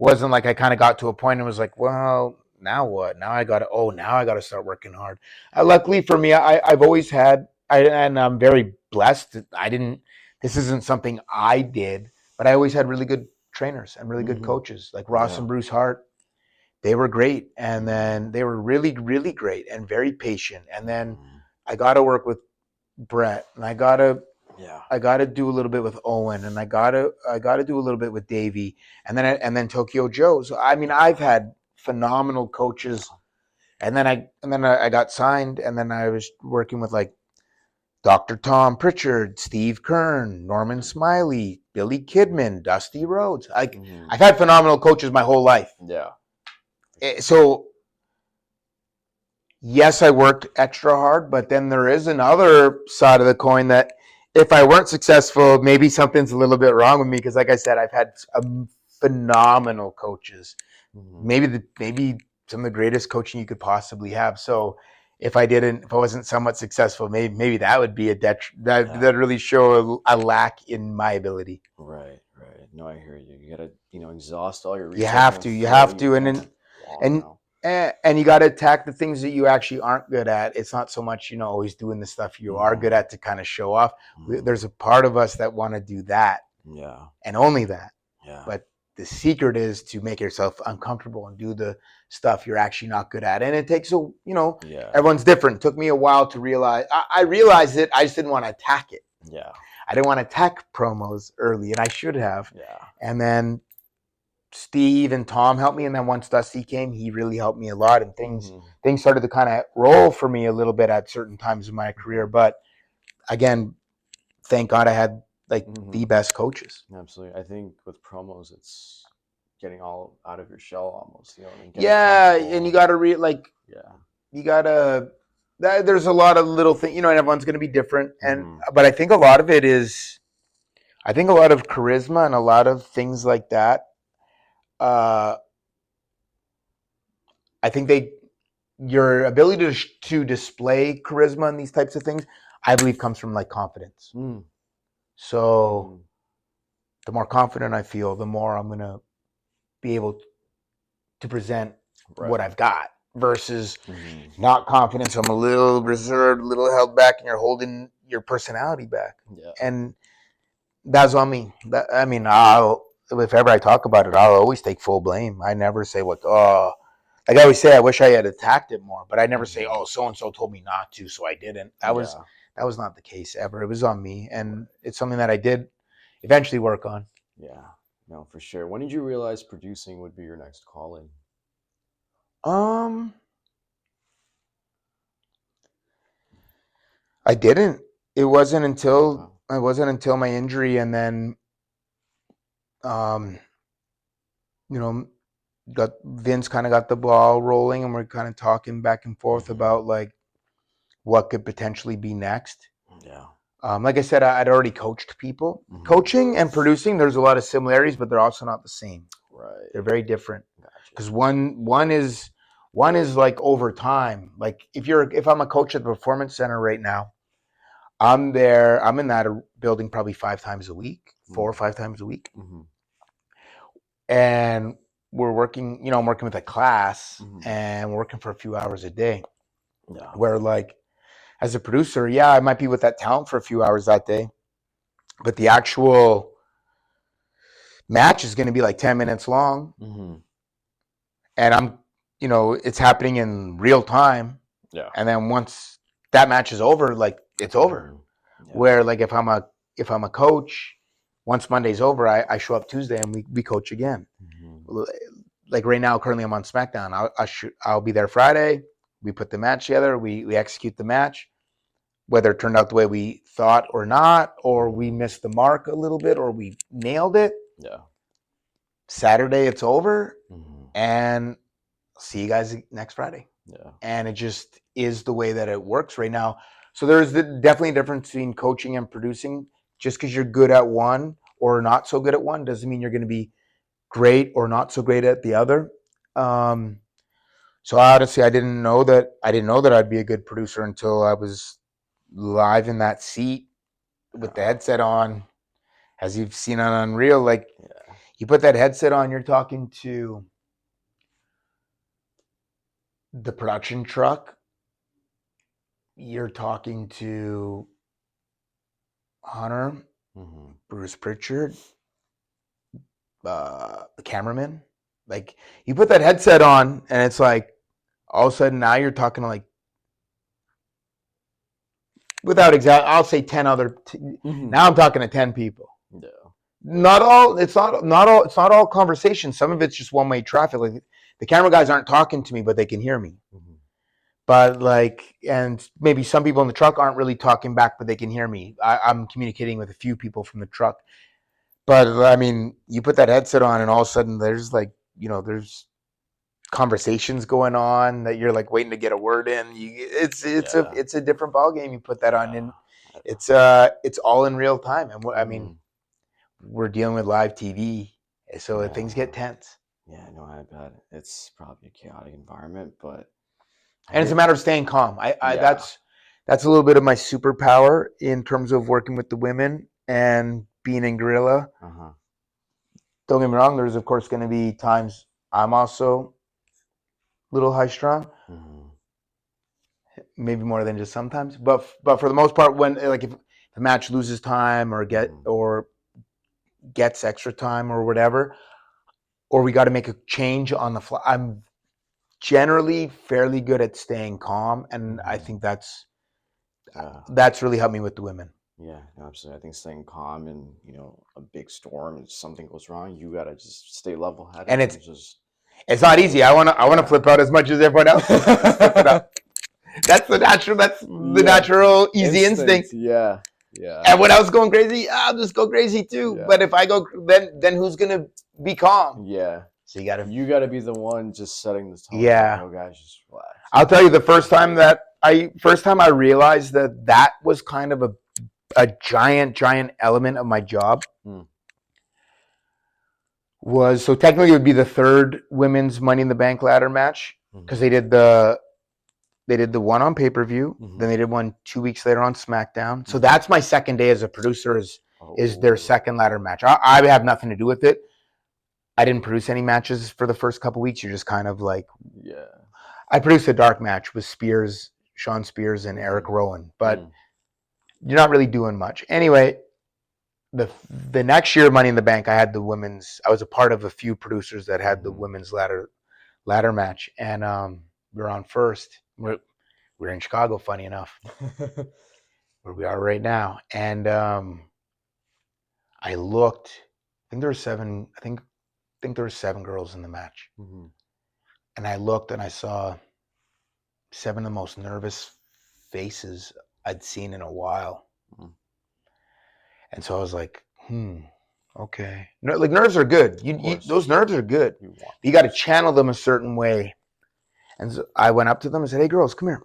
I kind of got to a point and was like, well, now what? Now I got to start working hard. Luckily for me, I've always had, and I'm very blessed. This isn't something I did, but I always had really good trainers and really good coaches like Ross and Bruce Hart. They were great. And then they were really, really great and very patient. And then I got to work with Brett, and I got to Yeah. I got to do a little bit with Owen, and I got to do a little bit with Davey, and then Tokyo Joe. So I mean, I've had phenomenal coaches, and then I got signed, and then I was working with like Dr. Tom Pritchard, Steve Kern, Norman Smiley, Billy Kidman, Dusty Rhodes. I've had phenomenal coaches my whole life. Yeah. So yes, I worked extra hard, but then there is another side of the coin that if I weren't successful, maybe something's a little bit wrong with me because, like I said, I've had phenomenal coaches. Maybe some of the greatest coaching you could possibly have. So if I wasn't somewhat successful, maybe that would be that really show a lack in my ability. Right. No, I hear you. You gotta, exhaust all your You resources. have to, and you got to attack the things that you actually aren't good at. It's not so much always doing the stuff you are good at to kind of show off. There's a part of us that want to do that, and only that. But the secret is to make yourself uncomfortable and do the stuff you're actually not good at. And it takes everyone's different. It took me a while to realize. I realized it. I just didn't want to attack it. I didn't want to attack promos early, and I should have. And then Steve and Tom helped me, and then once Dusty came, he really helped me a lot, and things started to kind of roll for me a little bit at certain times in my career. But again, thank God I had the best coaches. Absolutely. I think with promos, it's getting all out of your shell almost. And you got to you got to. There's a lot of little things, and everyone's going to be different, but I think a lot of it is, I think a lot of charisma and a lot of things like that. I think your ability to display charisma and these types of things, I believe, comes from confidence. So the more confident I feel, the more I'm going to be able to present what I've got versus not confident. So I'm a little reserved, a little held back, and you're holding your personality back. And that's on me. If ever I talk about it, I'll always take full blame. I never say like I always say, I wish I had attacked it more, but I never say, oh, so-and-so told me not to, so I didn't. That was not the case ever. It was on me, and it's something that I did eventually work on. Yeah, no, for sure. When did you realize producing would be your next calling? I didn't. It wasn't until my injury, and then, Vince kind of got the ball rolling, and we're kind of talking back and forth about what could potentially be next. Like I said, I'd already coached people. Coaching and producing, there's a lot of similarities, but they're also not the same. Right. They're very different. Because one is like over time. Like if I'm a coach at the Performance Center right now, I'm in that building probably 5 times a week, 4 or 5 times a week. And we're working, I'm working with a class, and we're working for a few hours a day. Where as a producer, I might be with that talent for a few hours that day, but the actual match is going to be 10 minutes long. And I'm, it's happening in real time. And then once that match is over, it's over. Where if I'm a coach, once Monday's over, I show up Tuesday and we coach again. Right now, currently I'm on SmackDown. I'll be there Friday. We put the match together. We execute the match, whether it turned out the way we thought or not, or we missed the mark a little bit, or we nailed it. Saturday it's over, and see you guys next Friday. And it just is the way that it works right now. So there's definitely a difference between coaching and producing. Just because you're good at one or not so good at one doesn't mean you're going to be great or not so great at the other. So honestly, I didn't know that I'd be a good producer until I was live in that seat with the headset on. As you've seen on Unreal, you put that headset on, you're talking to the production truck. You're talking to Hunter, Bruce Pritchard, the cameraman. You put that headset on, and it's all of a sudden now you're talking to I'll say 10 other. Mhm. Now I'm talking to 10 people. Yeah. Not all. It's not all conversation. Some of it's just one-way traffic. Like the camera guys aren't talking to me, but they can hear me. Mhm. But like, and maybe some people in the truck aren't really talking back, but they can hear me. I'm communicating with a few people from the truck. But I mean, you put that headset on, and all of a sudden, there's like, there's conversations going on that you're like waiting to get a word in. Yeah. It's a different ball game. You put that on, Yeah. and it's all in real time. And I mean, Mhm. we're dealing with live TV, so things get Yeah. tense. Yeah, no, I bet it's probably a chaotic environment, but I And it's a hear, matter of staying calm. I yeah, that's a little bit of my superpower in terms of working with the women and being in gorilla. uh-huh, Don't get me wrong. There's of course going to be times I'm also a little high strung, hmm, maybe more than just sometimes. But for the most part, when like if the match loses time hmm, or gets extra time or whatever, or we got to make a change on the fly, I'm generally fairly good at staying calm, and I hmm, think yeah, that's really helped me with the women. yeah, no, absolutely. I think staying calm in, a big storm, if something goes wrong, you gotta just stay level-headed And and just it's not easy. I wanna yeah. flip out as much as everyone else does. I just flip it out. That's the Yeah, natural easy instinct, instinct. yeah, yeah, Everyone else going crazy, I'll just go crazy too. yeah, But if I go, then who's gonna be calm? yeah. So you gotta, You gotta be the one just setting the tone, like, yeah. yo, guys, just relax. I'll tell you the first time I realized that was kind of a giant element of my job Hmm. was, so technically it would be the third women's Money in the Bank ladder match because Hmm. they did the one on pay-per-view, Hmm. then they did one 2 weeks later on SmackDown. So Hmm. that's my second day as a producer is their Oh, second ladder match. I have nothing to do with it. I didn't produce any matches for the first couple weeks. You're just kind of like, yeah. I produced a dark match with Sean Spears and Hmm. Eric Rowan, but Hmm. you're not really doing much. Anyway, the next year Money in the Bank, I was a part of a few producers that had the Hmm. women's ladder match, and we were on first. We're in Chicago, funny enough, where we are right now. And I looked. I think there were seven. I think there were seven girls in the match, Hmm. and I looked and I saw seven of the most nervous faces I'd seen in a while. Hmm. And so I was like, okay. Like nerves are good. Of course, Those nerves are good. you want You got to those. channel them a certain way. And so I went up to them and said, "Hey, girls, come here."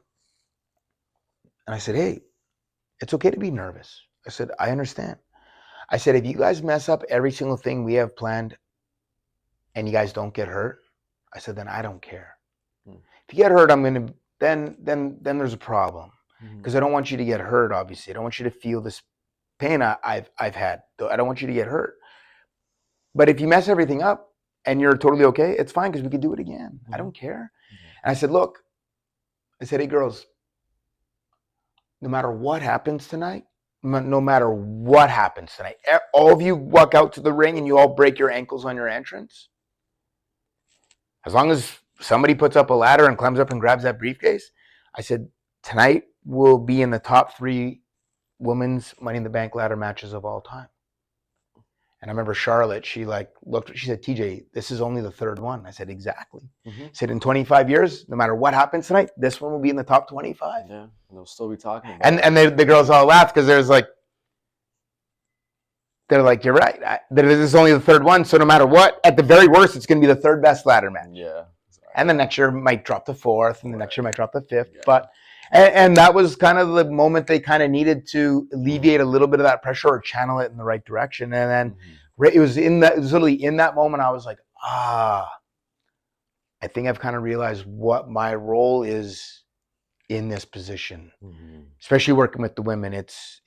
And I said, "Hey, it's okay to be nervous." I said, "I understand." I said, "If you guys mess up every single thing we have planned and you guys don't get hurt," I said, "then I don't care. Hmm. If you get hurt, I'm gonna then there's a problem Hmm. because I don't want you to get hurt. Obviously, I don't want you to feel this pain I've had. I don't want you to get hurt. But if you mess everything up and you're totally okay, it's fine because we could do it again. I Hmm. don't care." Yeah. And I said, "Look," I said, "Hey, girls, no matter what happens tonight, no matter what happens tonight, all of you walk out to the ring and you all break your ankles on your entrance. As long as somebody puts up a ladder and climbs up and grabs that briefcase," I said, "tonight will be in the top three women's Money in the Bank ladder matches of all time." And I remember Charlotte, she like looked, she said, "TJ, this is only the third one." I said, "Exactly." I Hmm. said, "In 25 years, no matter what happens tonight, this one will be in the top 25. Yeah, and they'll still be talking And about it. the girls all laughed because they're like, "You're right. This is only the third one. So no matter what, at the very worst, it's going to be the third best ladder match. Yeah, And the exactly. next year might drop to fourth, and the next Right. year might drop to fifth." Yeah. And that was kind of the moment they kind of needed to alleviate Hmm. a little bit of that pressure or channel it in the right direction. And then Hmm. it was literally in that moment I was like, I think I've kind of realized what my role is in this position, Hmm. especially working with the women. It's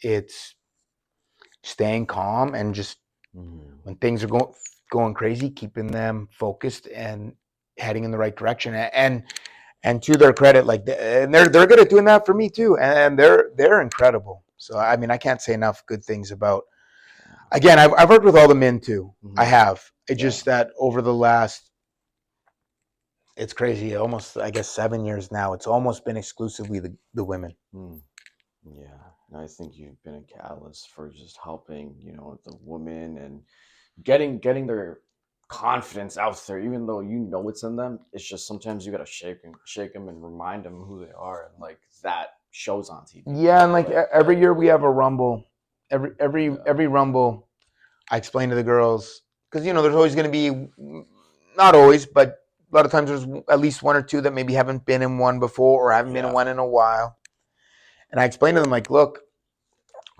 staying calm and just Hmm. when things are going crazy, keeping them focused and heading in the right direction. And to their credit, like and they're good at doing that for me too, and they're incredible. So I mean, I can't say enough good things about. Again, I've worked with all the men too. I Hmm. have. It's Yeah. just that over the last, it's crazy, almost I guess 7 years now. It's almost been exclusively the women. Mm. Yeah. And I think you've been a catalyst for just helping, the women and getting their confidence out there, even though it's in them. It's just sometimes you gotta shake them, and remind them who they are, and like that shows on TV. Yeah, and like every year we have a rumble. Every rumble, I explain to the girls because there's always going to be, not always, but a lot of times there's at least one or two that maybe haven't been in one before or haven't been in one in a while. And I explain to them like, look,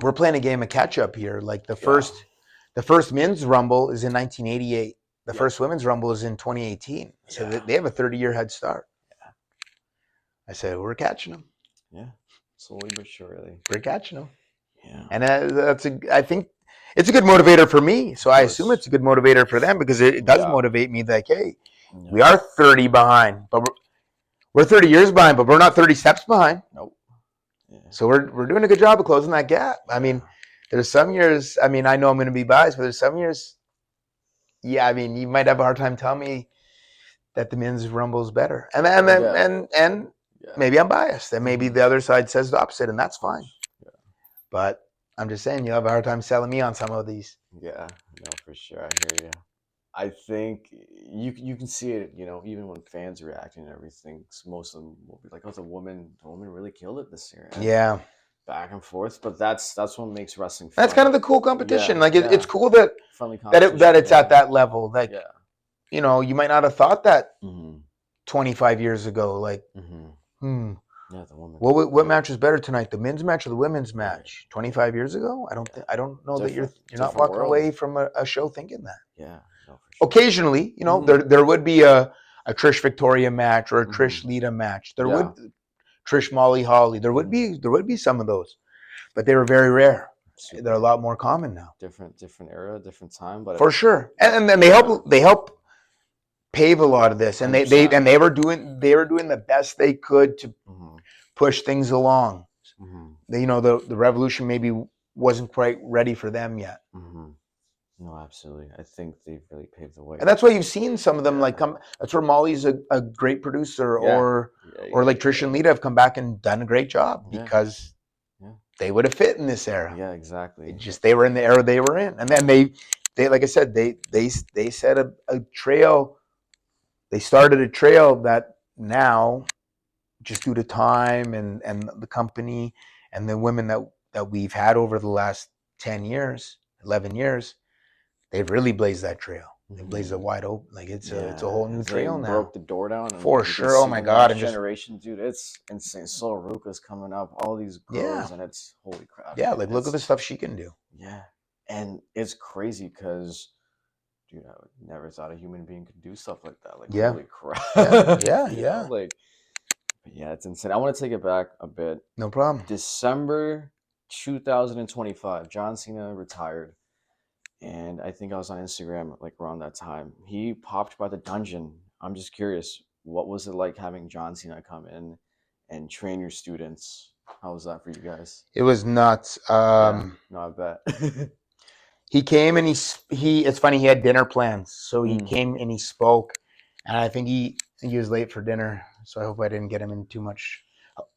we're playing a game of catch up here. Like the first men's rumble is in 1988. The first women's rumble is in 2018. So they have a 30-year head start. Yeah. I said, we're catching them. Yeah, slowly but surely. We're catching them. Yeah. And I think it's a good motivator for me. So I assume it's a good motivator for them because it does motivate me. Like, hey, we are 30 behind, but we're 30 years behind, but we're not 30 steps behind. Nope. Yeah. So we're doing a good job of closing that gap. I mean, there's some years, I mean, I know I'm going to be biased, but there's some years, I mean, you might have a hard time telling me that the men's rumble is better. And maybe I'm biased. And maybe the other side says the opposite, and that's fine. Yeah. But I'm just saying, you'll have a hard time selling me on some of these. Yeah, no, for sure. I hear you. I think you can see it, even when fans are reacting and everything. Most of them will be like, "Oh, the woman really killed it this year." And back and forth, but that's what makes wrestling fun. That's kind of the cool competition. It's cool that it's at that level. Like, you might not have thought that 25 years ago. Like, Yeah, the woman. What match is better tonight, the men's match or the women's match? 25 years ago, I don't know that you're not walking away from a show thinking that. Yeah, no, for sure. Occasionally, there would be a Trish Victoria match or a Trish Lita match. There would Trish Molly Holly. There would be some of those, but they were very rare. They're a lot more common now. Different era, different time, but for sure. And then they help pave a lot of this, and they were doing the best they could to push things along. The revolution maybe wasn't quite ready for them yet. No, absolutely. I think they've really paved the way, and that's why you've seen some of them come. That's where Molly's a great producer, or like Trish and Lita have come back and done a great job because they would have fit in this era. Yeah, exactly. They were in the era they were in, and then they like I said, they set a trail. They started a trail that now, just due to time and the company and the women that we've had over the last 10 years, 11 years, they've really blazed that trail. They blazed it wide open. Like it's a whole new trail now. Broke the door down. For sure. Oh my God. And generation, dude, it's insane. Sol Ruka's coming up, all these girls, and it's holy crap. Yeah, like look at the stuff she can do. Yeah. And it's crazy because, dude, I never thought a human being could do stuff like that. Like, holy crap. Yeah. Yeah, it's insane. I want to take it back a bit. No problem. December 2025, John Cena retired. And I think I was on Instagram like around that time. He popped by the dungeon. I'm just curious, what was it like having John Cena come in and train your students? How was that for you guys? It was nuts. No, I bet. He came and he it's funny, he had dinner plans. So he came and he spoke, and I think he was late for dinner. So I hope I didn't get him in too much,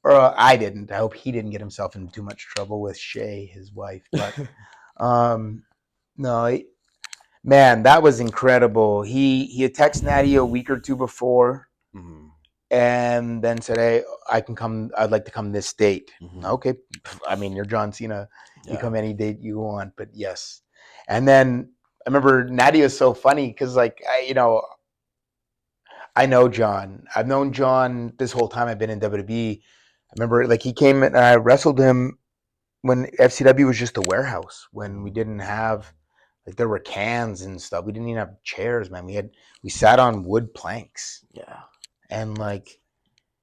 or I didn't. I hope he didn't get himself in too much trouble with Shay, his wife. But no, man, that was incredible. He had texted Natty a week or two before, and then said, "Hey, I can come. I'd like to come this date." Okay, I mean, you're John Cena. You come any date you want, but yes. And then I remember Natty was so funny because, like, I know John. I've known John this whole time I've been in WWE. I remember, like, he came and I wrestled him when FCW was just a warehouse, when we didn't have, like, there were cans and stuff. We didn't even have chairs, man. We sat on wood planks. Yeah. And, like,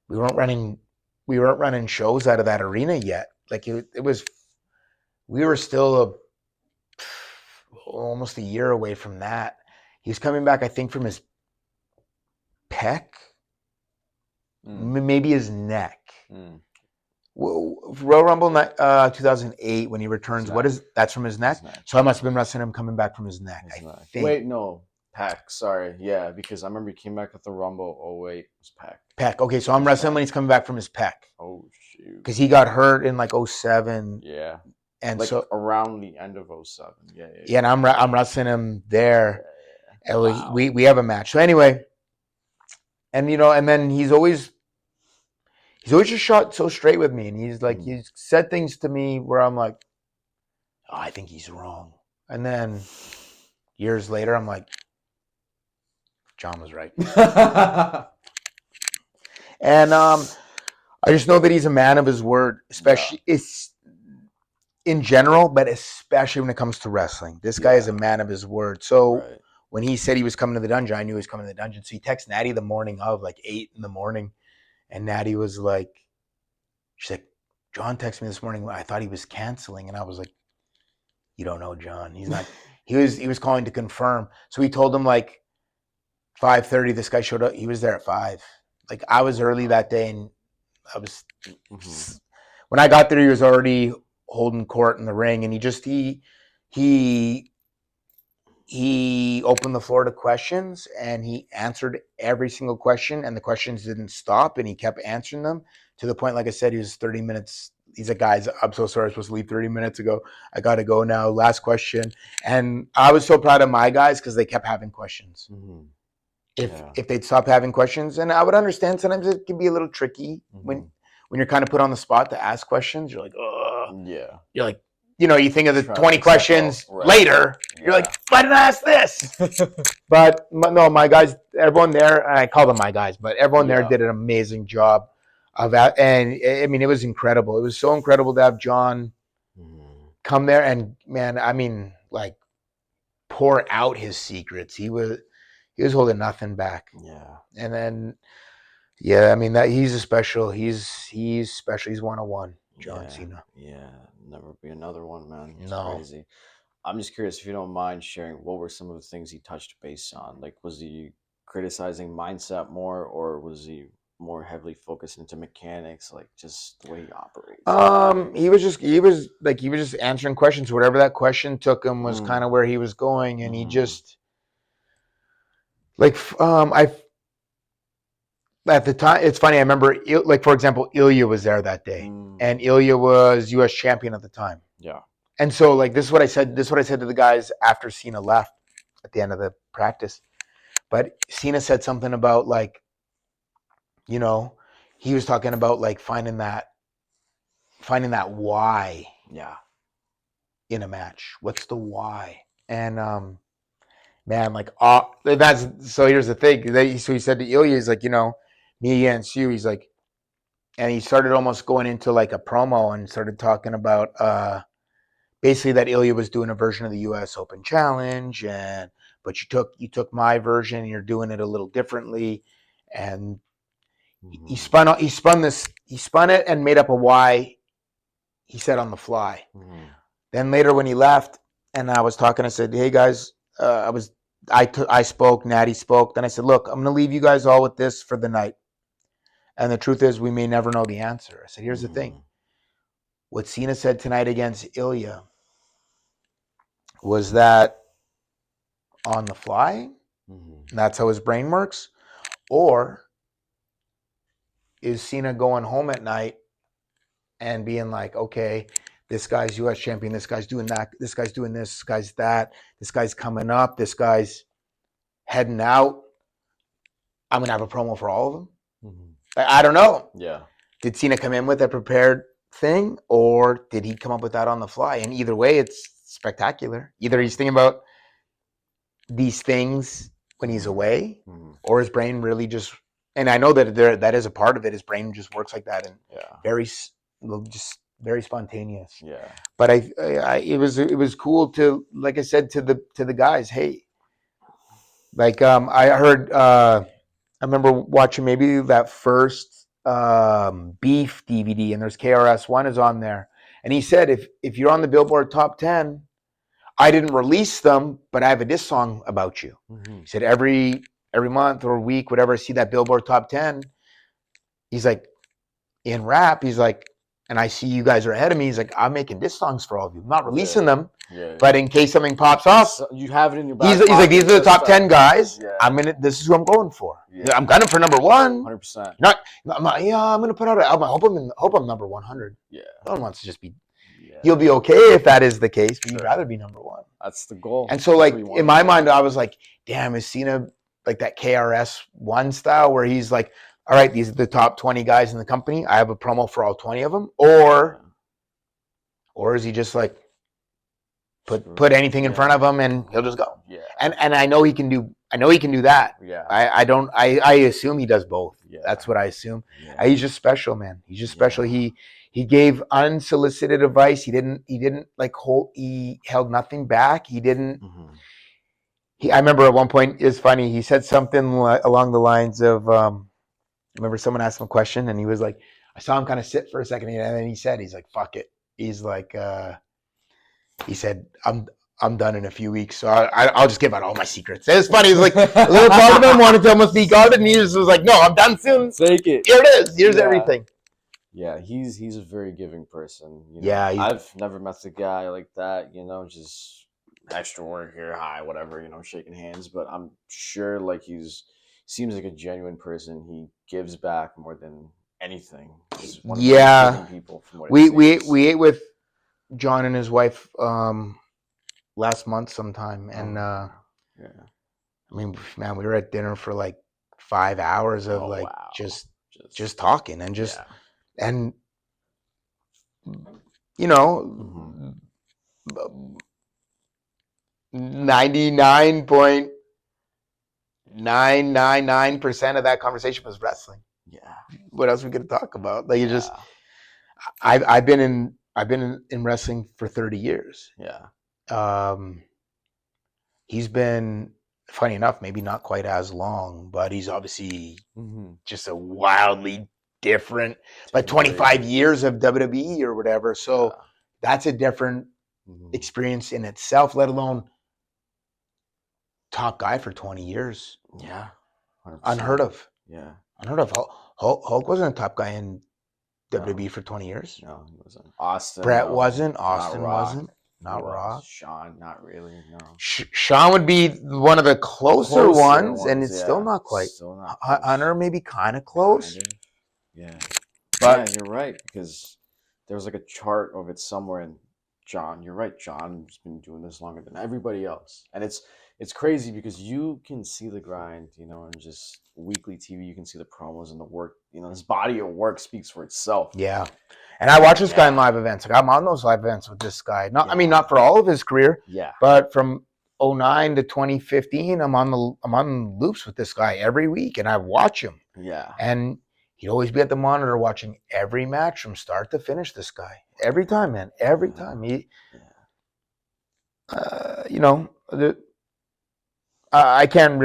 we weren't running shows out of that arena yet. Like, we were still almost a year away from that. He was coming back, I think, from his pec, maybe his neck. Royal Rumble 2008 when he returns. That's from his neck? So I must have been wrestling him coming back from his neck. I think. Wait, no, pec. Sorry, yeah, because I remember he came back at the Rumble. Oh wait, it was pec. Pec. Okay, so I'm wrestling when he's coming back from his pec. Oh because he got hurt in like 07. Yeah. And like so around the end of 07. Yeah. yeah, and I'm wrestling him there. Yeah. And Wow. we have a match. So anyway, and and then he's always just shot so straight with me, and he's like he's said things to me where I'm like, oh, I think he's wrong. And then years later, I'm like, John was right. And I just know that he's a man of his word, especially in general, but especially when it comes to wrestling. This guy is a man of his word. So when he said he was coming to the dungeon, I knew he was coming to the dungeon. So he texted Natty the morning of, like 8 a.m. And Natty was like, she's like, John texted me this morning. I thought he was canceling. And I was like, you don't know John. He's not. He was calling to confirm. So he told him like 5:30. This guy showed up. He was there at 5. Like I was early that day, and I was. When I got there, he was already holding court in the ring, and he opened the floor to questions, and he answered every single question, and the questions didn't stop, and he kept answering them to the point, like I said, he was 30 minutes. He's like, guys, I'm so sorry, I was supposed to leave 30 minutes ago. I got to go now. Last question. And I was so proud of my guys because they kept having questions. If they'd stop having questions, and I would understand sometimes it can be a little tricky when you're kind of put on the spot to ask questions. You're like, oh, yeah. You're like, you think of the 20 questions later. You're like, why didn't I ask this? But no, my guys, everyone there, I call them my guys, but everyone there did an amazing job of that. And I mean, it was incredible. It was so incredible to have John come there and, man, I mean, like, pour out his secrets. He was holding nothing back. Yeah. And then, I mean, that he's special. He's special. He's 101, John Cena. Yeah, never be another one, man. It's crazy. I'm just curious, if you don't mind sharing, what were some of the things he touched base on? Like, was he criticizing mindset more, or was he more heavily focused into mechanics, like just the way he operates? He was just answering questions. Whatever that question took him was kind of where he was going, and he just at the time, it's funny. I remember, like, for example, Ilya was there that day, and Ilya was U.S. champion at the time. Yeah. And so, like, this is what I said. This is what I said to the guys after Cena left at the end of the practice. But Cena said something about, like, he was talking about, like, finding that why. Yeah. In a match, what's the why? And man, like, that's so. Here's the thing. So he said to Ilya, he's like, me against you. He's like, and he started almost going into like a promo and started talking about basically that Ilya was doing a version of the U.S. Open Challenge, but you took my version and you're doing it a little differently, and he spun it and made up a why. He said on the fly. Then later when he left and I was talking, I said, hey guys, I spoke, Natty spoke. Then I said, look, I'm going to leave you guys all with this for the night. And the truth is, we may never know the answer. I said, here's the thing. What Cena said tonight against Ilya, was that on the fly? That's how his brain works? Or is Cena going home at night and being like, okay, this guy's U.S. champion, this guy's doing that, this guy's doing this guy's that, this guy's coming up, this guy's heading out. I'm going to have a promo for all of them. I don't know. Yeah. Did Cena come in with a prepared thing, or did he come up with that on the fly? And either way, it's spectacular. Either he's thinking about these things when he's away, or his brain really just, and I know that that is a part of it, his brain just works like that, and very spontaneous. Yeah. But it was cool to, like I said to the guys, hey, like I heard I remember watching maybe that first Beef DVD, and there's KRS-One is on there, and he said if you're on the Billboard Top 10, I didn't release them, but I have a diss song about you. He said every month or week, whatever, I see that Billboard Top 10. He's like, in rap, he's like, and I see you guys are ahead of me, he's like, I'm making diss songs for all of you. I'm not releasing Yeah. them, Yeah. but in case something pops off, So you have it in your back he's like, pocket these are the just top 10 guys. Yeah. This is who I'm going for. Yeah. I'm gunning for number 1. 100%. I'm going to put out an album. I hope I'm number 100. Yeah. No one wants to just be. Yeah. You'll be okay if that is the case, but you'd rather be number 1. That's the goal. And so, like, in my mind, I was like, damn, is Cena like that KRS-One style where he's like, all right, these are the top 20 guys in the company. I have a promo for all 20 of them. Or is he just like, put anything in front of him and he'll just go. Yeah. And I know he can do that. Yeah. I assume he does both. Yeah. That's what I assume. Yeah. He's just special, man. He's just special. He gave unsolicited advice. He didn't like he held nothing back. He didn't I remember at one point, it's funny, he said something along the lines of I remember someone asked him a question and he was like, I saw him kind of sit for a second and then he's like, fuck it. He's like he said, I'm done in a few weeks, so I'll just give out all my secrets. It's funny. It's like a little part of him wanted to almost be guarded, and he just was like, "No, I'm done soon. Take it. Here it is. Here's everything." Yeah, he's a very giving person. I've never met a guy like that. Just extra work here, hi, whatever. Shaking hands, but I'm sure like seems like a genuine person. He gives back more than anything. He's one of the most giving people. From what we ate with John and his wife last month sometime, and I mean, man, we were at dinner for like 5 hours of just talking and just and 99.999% of that conversation was wrestling. Yeah. What else are we gonna talk about? Like I've been in wrestling for 30 years. Yeah. He's been, funny enough, maybe not quite as long, but he's obviously just a wildly different, like 25 years of WWE or whatever. So that's a different experience in itself, let alone top guy for 20 years. Yeah. 100%. Unheard of. Yeah. Unheard of. Hulk wasn't a top guy in WWE for 20 years. No, he wasn't. Austin. Brett wasn't. Austin wasn't. Not Rock. Shawn, not really. No. Shawn would be one of the closer ones, and it's still not quite. Still not Hunter maybe kind of close. Yeah. But you're right, because there was like a chart of it somewhere, and John, you're right, John's been doing this longer than everybody else. And it's crazy because you can see the grind, and just weekly TV, you can see the promos and the work, his body of work speaks for itself. Yeah. And I watch this guy in live events. Like I'm on those live events with this guy. I mean, not for all of his career. Yeah. But from 2009 to 2015, I'm on loops with this guy every week, and I watch him. Yeah. And he'd always be at the monitor watching every match from start to finish. This guy every time, man. Every time I can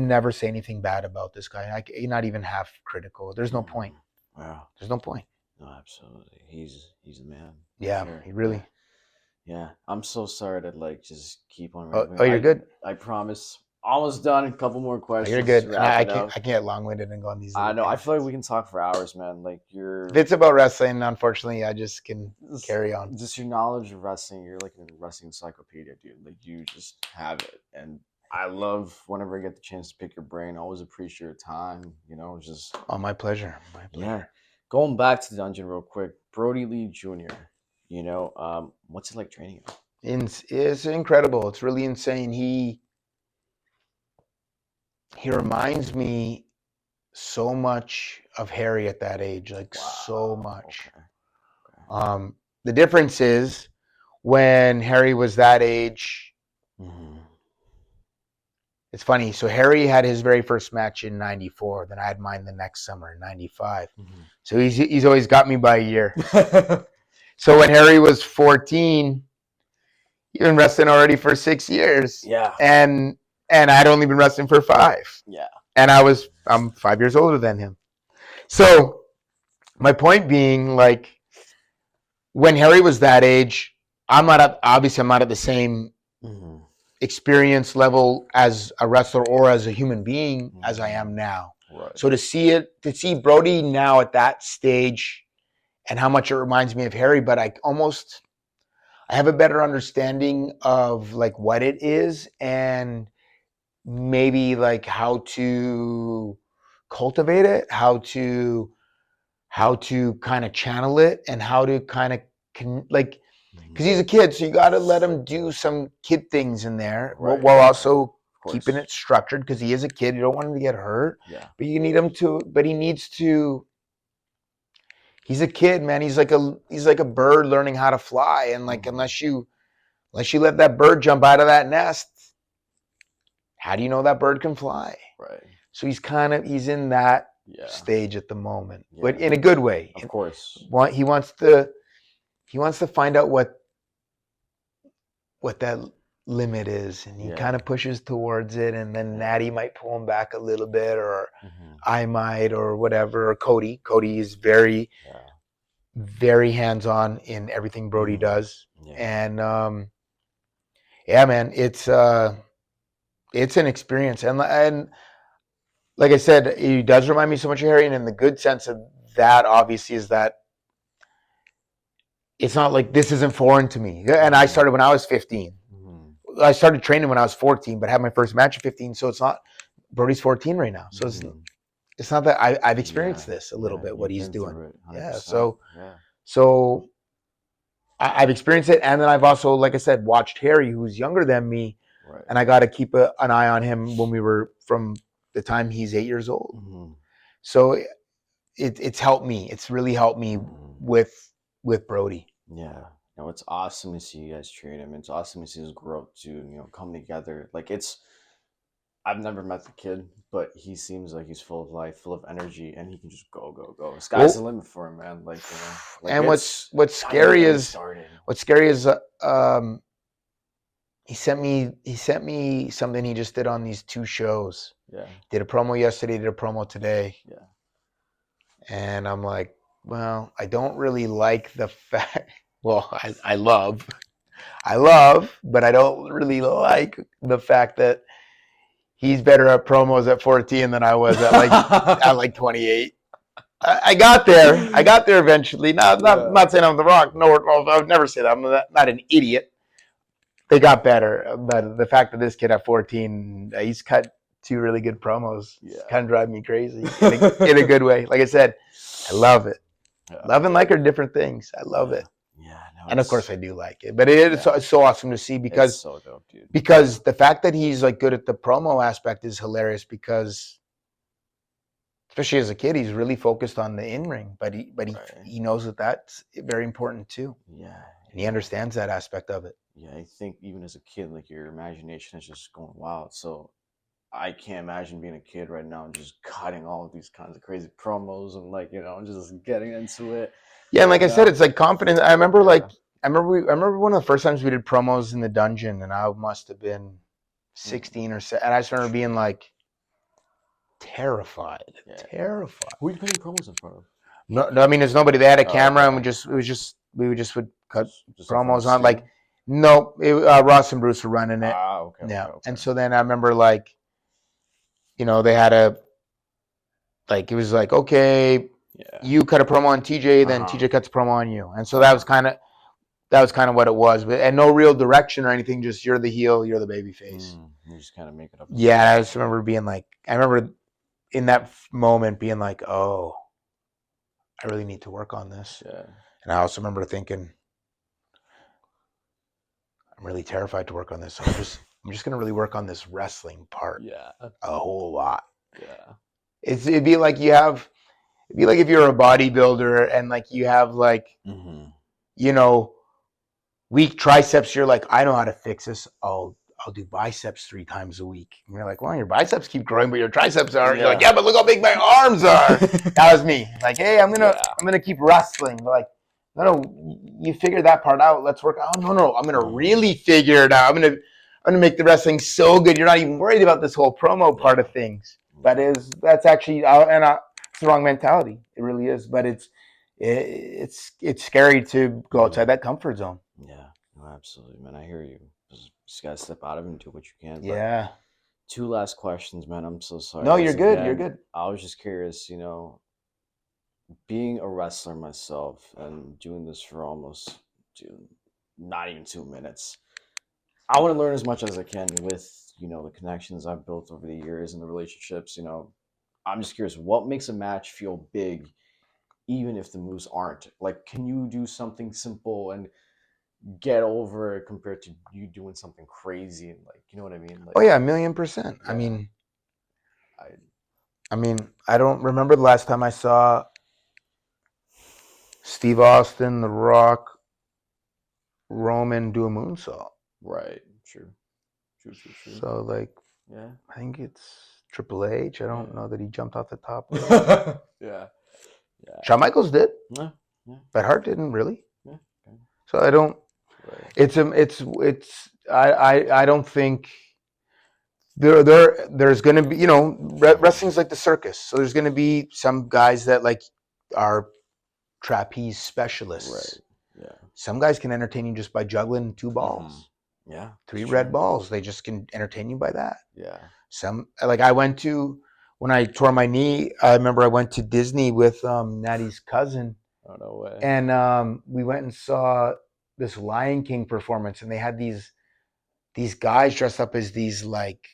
never say anything bad about this guy. Not even half critical. There's no point. Wow. There's no point. No, absolutely. He's a man. Yeah, sure. He really. Yeah, I'm so sorry to just keep on. Oh, you're good. I promise. Almost done. A couple more questions. You're good. I can't get long-winded and go on these. I know. I feel like we can talk for hours, man. Like if it's about wrestling, unfortunately, I just can carry on. Just your knowledge of wrestling. You're like a wrestling encyclopedia, dude. Like you just have it, and I love whenever I get the chance to pick your brain. I always appreciate your time. Just. Oh, my pleasure. My pleasure. Yeah. Going back to the dungeon real quick, Brody Lee Jr. What's it like training him? It's incredible. It's really insane. He reminds me so much of Harry at that age, so much. Okay. The difference is when Harry was that age. It's funny. So Harry had his very first match in '94. Then I had mine the next summer in '95. So he's always got me by a year. So when Harry was 14, he'd been wrestling already for 6 years. Yeah. And I'd only been wrestling for 5. Yeah. And I'm 5 years older than him. So my point being, like, when Harry was that age, I'm not at the same experience level as a wrestler or as a human being as I am now. Right. So to see Brody now at that stage and how much it reminds me of Harry, but I have a better understanding of like what it is and maybe like how to cultivate it, how to kind of channel it, and how to kind of like, because he's a kid, so you got to let him do some kid things in there, Right. while also Of course. keeping it structured, because he is a kid. You don't want him to get hurt, Yeah. but you need him to. But he needs to. He's a kid, man. He's like a bird learning how to fly, and like unless you let that bird jump out of that nest, how do you know that bird can fly? Right. So he's in that Yeah. stage at the moment, Yeah. but in a good way. Of course. He wants to find out what that limit is, and he kind of pushes towards it, and then Natty might pull him back a little bit, or I might, or whatever. Or Cody is very very hands-on in everything Brody does, and man, it's an experience, and like I said, he does remind me so much of Harry, and in the good sense of that, obviously, is that it's not like this isn't foreign to me. And I started when I was 15. I started training when I was 14, but had my first match at 15. So it's not, Brody's 14 right now. So it's not that I've experienced this a little bit, what he's doing. Yeah. So I've experienced it. And then I've also, like I said, watched Harry, who's younger than me. Right. And I got to keep an eye on him when we were from the time he's 8 years old. So it's helped me. It's really helped me with Brody. Yeah. No, it's awesome to see you guys train him. It's awesome to see his growth too, come together. Like I've never met the kid, but he seems like he's full of life, full of energy, and he can just go. Sky's the limit for him, man. And what's scary is he sent me something he just did on these 2 shows. Yeah. Did a promo yesterday, did a promo today. Yeah. And I'm like, well, I don't really like the fact. Well, I love, but I don't really like the fact that he's better at promos at 14 than I was at 28. I got there. Eventually. Not saying I'm the Rock. No, I would never say that. I'm not an idiot. They got better, but the fact that this kid at 14, he's cut 2 really good promos, kind of drive me crazy in a good way. Like I said, I love it. Love and like are different things. I love it. Yeah, no, and of course I do like it. But it's so awesome to see because it's so dope, dude. Because the fact that he's like good at the promo aspect is hilarious, because especially as a kid, he's really focused on the in-ring, but he knows that that's very important too. Yeah. And he understands that aspect of it. Yeah, I think even as a kid, like your imagination is just going wild. So I can't imagine being a kid right now and just cutting all of these kinds of crazy promos and just getting into it. Yeah, and like I said, it's like confidence. I remember one of the first times we did promos in the dungeon, and I must have been 16 or so, and I just remember being like terrified. Who are you putting promos in front of? No, I mean, there's nobody. They had a camera, and we would cut just promos on. Like, no, Ross and Bruce were running it. Okay. And so then I remember they had it was like, okay, you cut a promo on TJ, then TJ cuts a promo on you, and so that was kind of what it was, and no real direction or anything. Just you're the heel, you're the baby face. You just kind of make it up. Yeah, I just remember being like, in that moment being like, oh, I really need to work on this. Yeah. And I also remember thinking, I'm really terrified to work on this. So I'm just gonna really work on this wrestling part. Yeah. A whole lot. Yeah. It'd be like if you're a bodybuilder and you have weak triceps, you're like, I know how to fix this. I'll do biceps 3 times a week. And you're like, well, your biceps keep growing, but your triceps aren't. You're like, yeah, but look how big my arms are. That was me. Like, hey, I'm gonna keep wrestling. Like, no, you figure that part out. Let's work. Oh no, I'm gonna really figure it out. I'm gonna make the wrestling so good. You're not even worried about this whole promo part of things. That's actually it's the wrong mentality. It really is. But it's scary to go outside that comfort zone. Yeah, no, absolutely, man. I hear you. Just gotta step out of it and do what you can. Yeah. 2 last questions, man. I'm so sorry. No, you're good. You're good. I was just curious, being a wrestler myself and doing this for almost not even 2 minutes, I want to learn as much as I can with the connections I've built over the years and the relationships. I'm just curious, what makes a match feel big, even if the moves aren't? Like, can you do something simple and get over it compared to you doing something crazy and like, you know what I mean? Like, Oh yeah, 1,000,000%. yeah, I I mean, I don't remember the last time I saw Steve Austin, The Rock, Roman do a moonsault. right, true, true. So like, Yeah, I think it's Triple H. I don't yeah, know that he jumped off the top rope. yeah, yeah, Shawn Michaels did. yeah, yeah, Bret Hart didn't really. yeah. Okay. So I don't. Right. It's. I don't think there's going to be, wrestling's like the circus. So there's going to be some guys that like are trapeze specialists. Right. Yeah. Some guys can entertain you just by juggling 2 balls, Yeah. 3 red balls. They just can entertain you by that. Yeah. Some, like I went to, when I tore my knee, I remember I went to Disney with Natty's cousin, Oh, no way. and we went and saw this Lion King performance, and they had these guys dressed up as these like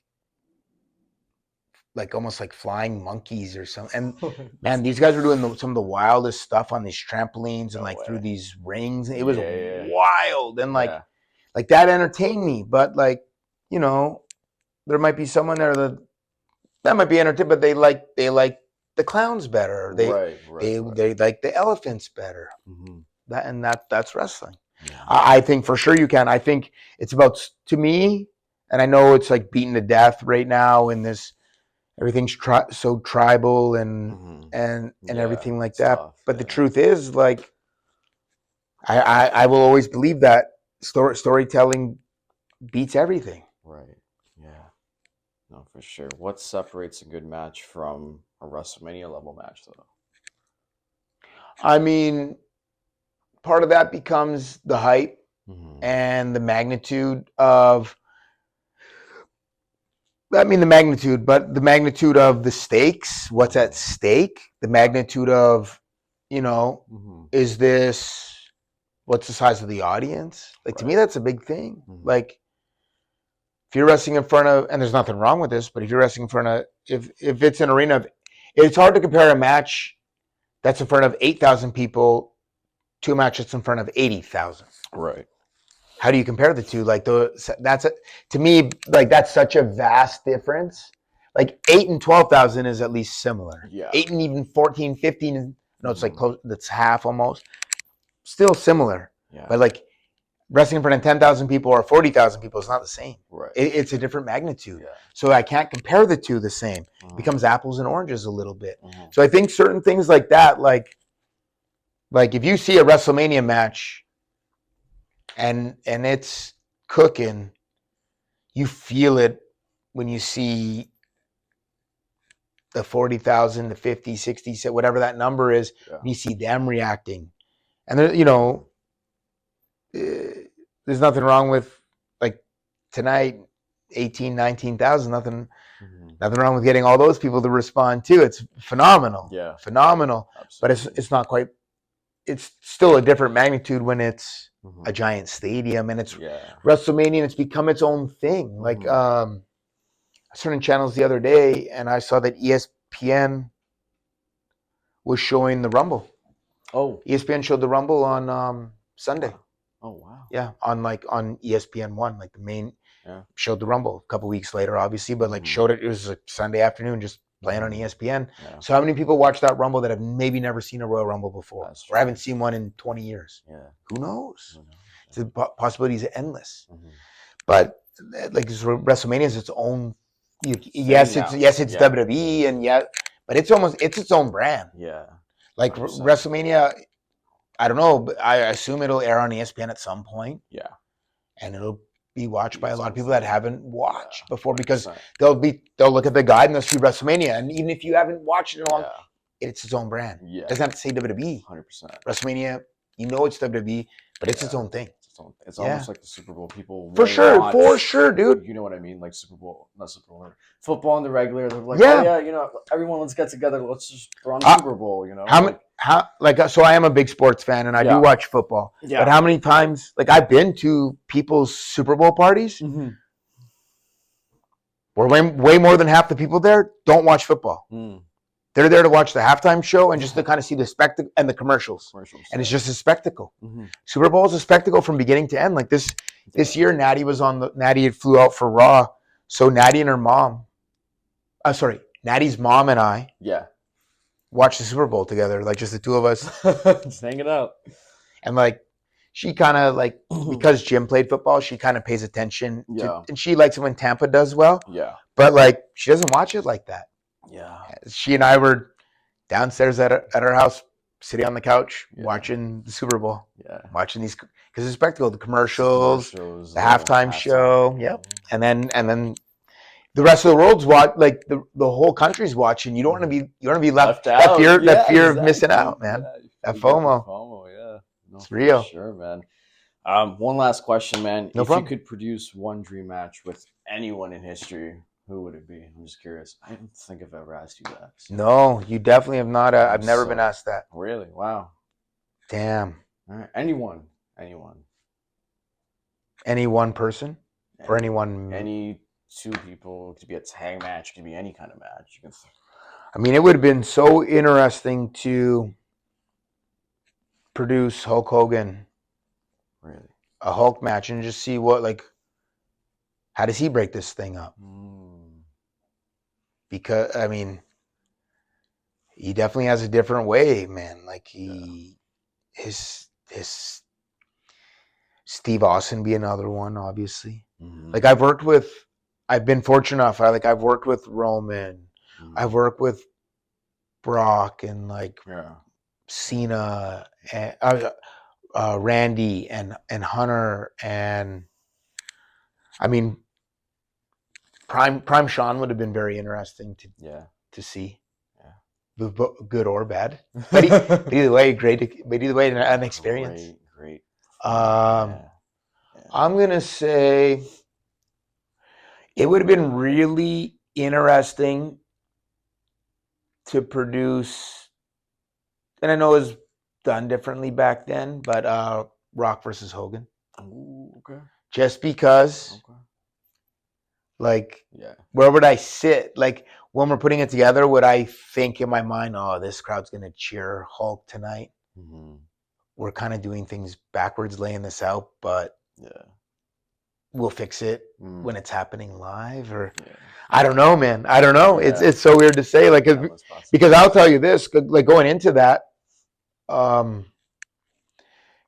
almost like flying monkeys or something. And man, these guys were doing some of the wildest stuff on these trampolines and No like way. through these rings. It was Yeah. wild, and Yeah. like that entertained me. But like, there might be someone there that might be entertained, but they like the clowns better. Right. They like the elephants better. Mm-hmm. That's wrestling. Yeah. I think for sure you can. I think it's about, to me, and I know it's like beaten to death right now in this. Everything's so tribal and everything like that. But the truth is, like, I will always believe that storytelling beats everything. Right. Yeah. No, for sure. What separates a good match from a WrestleMania level match, though? I mean, part of that becomes the hype Mm-hmm. and the magnitude of. I mean, the magnitude, but the magnitude of the stakes, what's at stake, the magnitude of, is this, what's the size of the audience? Like, to me, that's a big thing. Mm-hmm. Like, if you're wrestling in front of, and there's nothing wrong with this, but if you're wrestling in front of, if it's an arena of, it's hard to compare a match that's in front of 8,000 people to a match that's in front of 80,000. Right. How do you compare the two? Like, to me, like, that's such a vast difference. Like 8 and 12,000 is at least similar. Yeah. 8 and even 14, 15, it's like close, that's half almost. Still similar. Yeah. But like wrestling in front of 10,000 people or 40,000 people is not the same. Right. It's a different magnitude. Yeah. So I can't compare the two the same. It becomes apples and oranges a little bit. So I think certain things like that, like if you see a WrestleMania match and it's cooking, you feel it when you see the 40,000, the 50, 60, whatever that number is, you see them reacting. And there, there's nothing wrong with, like, tonight, 18, 19,000, nothing wrong with getting all those people to respond too. It's phenomenal. Yeah. Phenomenal. Absolutely. But it's not quite, it's still a different magnitude when it's a giant stadium and it's WrestleMania and it's become its own thing. Like, certain channels the other day, and I saw that ESPN was showing the Rumble. Oh. ESPN showed the Rumble on Sunday. Oh, wow. Yeah, on ESPN 1, like the main, showed the Rumble a couple weeks later, obviously, but like showed it. It was a Sunday afternoon, just playing on ESPN. Yeah. So how many people watch that Rumble that have maybe never seen a Royal Rumble before, or haven't seen one in 20 years? Yeah. Who knows? The possibilities are endless. But like WrestleMania is its own. Yes, it's WWE, and but it's its own brand. Yeah. Like 100%. WrestleMania, I don't know, but I assume it'll air on ESPN at some point. Yeah. And it'll be watched by a lot of people that haven't watched before, because they'll look at the guide and they'll see WrestleMania, and even if you haven't watched it in a long, it's its own brand. Yeah. It doesn't have to say WWE. 100%. WrestleMania, it's WWE, but it's its own thing. It's Yeah. almost like the Super Bowl. People For won't sure, watch, dude. You know what I mean? Like Super Bowl, not Super Bowl, football in the regular. They're like, oh Yeah. yeah, you know, everyone, let's get together. Let's just throw on the Uh, Super Bowl. You know, so I am a big sports fan and I do watch football. Yeah. But how many times, like I've been to people's Super Bowl parties Mm-hmm. where way more than half the people there don't watch football. They're there to watch the halftime show and just to kind of see the spectacle and the commercials. And it's just a spectacle. Super Bowl is a spectacle from beginning to end. Like this year, Natty flew out for Raw. So Natty and her mom, Natty's mom and I watched the Super Bowl together, like just the two of us. Just hanging out. And like, she kind of like, because Jim played football, she kind of pays attention to, and she likes it when Tampa does well. Yeah. But like, she doesn't watch it like that. Yeah. She and I were downstairs at our house, sitting on the couch, watching the Super Bowl. Yeah. Watching these, because it's a spectacle, the commercials, the halftime show. Yep. And then the rest of the world's like the whole country's watching. You don't want to be left out. That fear of missing out, man. That FOMO. Yeah. No, it's real. Sure, man. One last question, man. No if problem. You could produce one dream match with anyone in history, who would it be? I'm just curious. I don't think I've ever asked you that. So. No, you definitely have not. I've never been asked that. Really? Wow. Damn. All right. Anyone. Any one person? Or anyone? Any two people. It could be a tag match. It could be any kind of match. I mean, it would have been so interesting to produce Hulk Hogan. Really? A Hulk match and just see how does he break this thing up? Because, I mean, he definitely has a different way, man. Like his Steve Austin be another one, obviously. Like I've been fortunate enough. I've worked with Roman. I've worked with Brock and Cena and Randy and Hunter, and I mean Prime Sean would have been very interesting to see. Yeah. Good or bad. But either way, an experience. Great. I'm gonna say it would have been really interesting to produce, and I know it was done differently back then, but Rock versus Hogan. Ooh, okay. Just because, where would I sit? Like when we're putting it together, would I think in my mind, oh, this crowd's gonna cheer Hulk tonight? We're kind of doing things backwards, laying this out, but we'll fix it when it's happening live, or I don't know, man. I don't know. It's so weird to say, like, because I'll tell you this, like going into that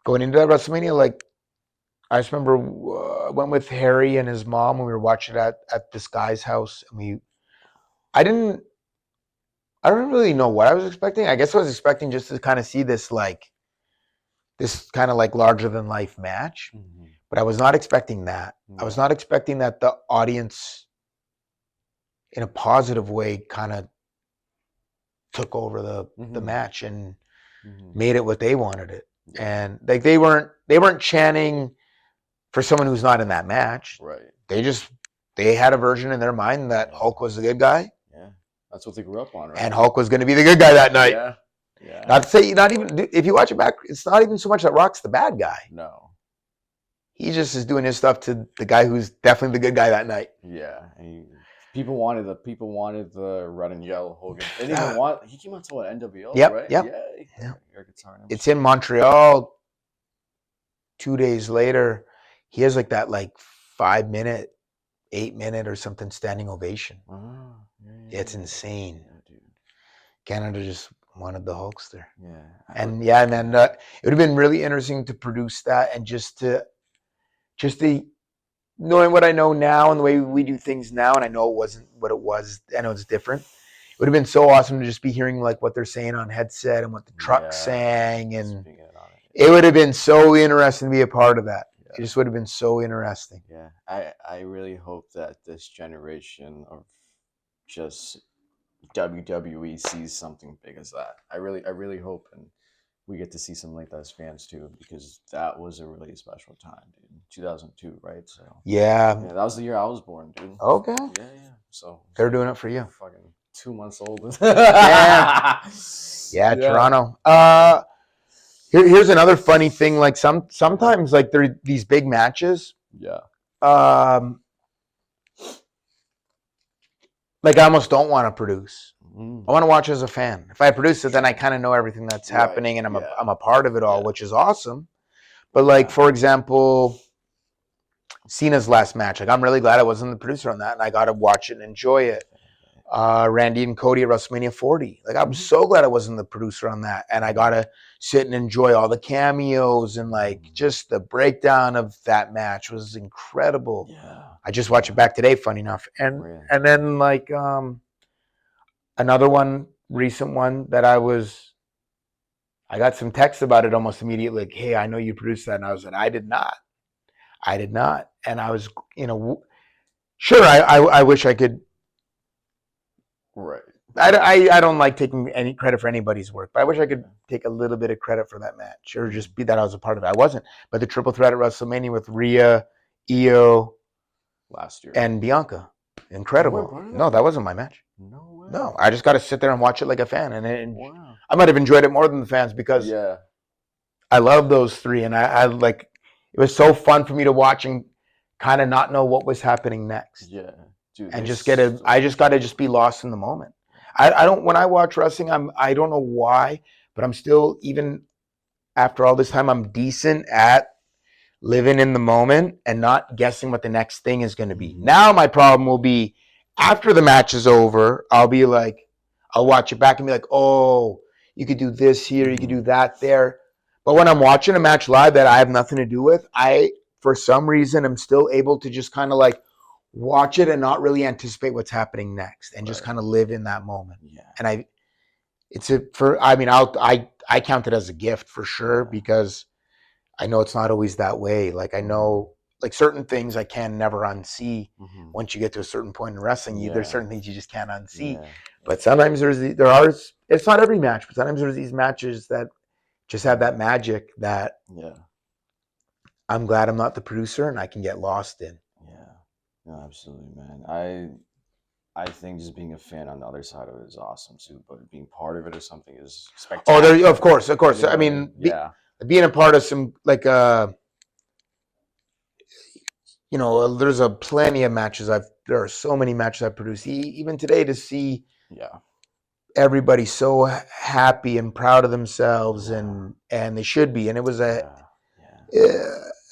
WrestleMania, like I just remember I went with Harry and his mom when we were watching it at this guy's house, and I don't really know what I was expecting. I guess I was expecting just to kind of see this kind of like larger than life match. But I was not expecting that. I was not expecting that the audience, in a positive way, kind of took over the match and made it what they wanted it. And like they weren't chanting for someone who's not in that match. Right. They had a version in their mind that Hulk was the good guy. Yeah. That's what they grew up on, right? And Hulk was going to be the good guy that night. Yeah. Yeah. Not to say, not even if you watch it back, it's not even so much that Rock's the bad guy. No. He just is doing his stuff to the guy who's definitely the good guy that night. Yeah. People wanted the red and yellow Hogan. They didn't even want. He came out to what, NWO, right? Yep. Yeah. It's in Montreal. 2 days later, he has like that 5 minute, 8 minute or something standing ovation. Oh, yeah. It's insane. Yeah, dude. Canada just wanted the Hulkster. Yeah. And man, it would have been really interesting to produce that and just to knowing what I know now and the way we do things now, and I know it wasn't what it was. I know it's different. It would have been so awesome to just be hearing like what they're saying on headset and what the truck's saying, and it would have been so interesting to be a part of that. It just would have been so interesting. Yeah, I really hope that this generation of just WWE sees something big as that. I really hope, and we get to see something like that as fans too, because that was a really special time, dude. 2002, right? So Yeah. yeah, that was the year I was born, dude. Okay. Yeah, yeah. So They're doing it for you. Fucking 2 months old. Yeah. Yeah, Toronto. Here's another funny thing. Like sometimes like there are these big matches. Yeah. Like I almost don't want to produce. Mm. I want to watch as a fan. If I produce it, then I kind of know everything that's happening, and I'm a part of it all, which is awesome. But like for example, Cena's last match, like I'm really glad I wasn't the producer on that, and I got to watch it and enjoy it. Randy and Cody at WrestleMania 40. Like I'm so glad I wasn't the producer on that, and I got to sit and enjoy all the cameos and like just the breakdown of that match was incredible. Yeah. I just watched it back today, funny enough, and then like another one, recent one that I got some texts about it almost immediately. Like, hey, I know you produced that, and I was like, I did not, and I was, sure, I wish I could. Right. I don't like taking any credit for anybody's work, but I wish I could take a little bit of credit for that match, or just be that I was a part of it. I wasn't, but the triple threat at WrestleMania with Rhea, Io, last year, and Bianca, incredible. No, that wasn't my match. No way. No, I just got to sit there and watch it like a fan, and I might have enjoyed it more than the fans because I love those three, and I like it was so fun for me to watch and kind of not know what was happening next. Yeah. Dude, and I just got to just be lost in the moment. I don't, when I watch wrestling, I don't know why, but I'm still, even after all this time, I'm decent at living in the moment and not guessing what the next thing is going to be. Now my problem will be after the match is over, I'll be like, I'll watch it back and be like, oh, you could do this here, you could do that there. But when I'm watching a match live that I have nothing to do with, I, for some reason, am still able to just kind of like watch it and not really anticipate what's happening next and just kind of live in that moment. Yeah. And I count it as a gift for sure, because I know it's not always that way. Like I know like certain things I can never unsee. Once you get to a certain point in wrestling, there's certain things you just can't unsee. But sometimes it's not every match, but sometimes there's these matches that just have that magic that I'm glad I'm not the producer and I can get lost in. No, absolutely, man. I think just being a fan on the other side of it is awesome too, but being part of it or something is spectacular. Oh, of course. I mean, being a part of some like there's plenty of matches there are so many matches I've produced. Even today, to see everybody so happy and proud of themselves, and they should be, and it was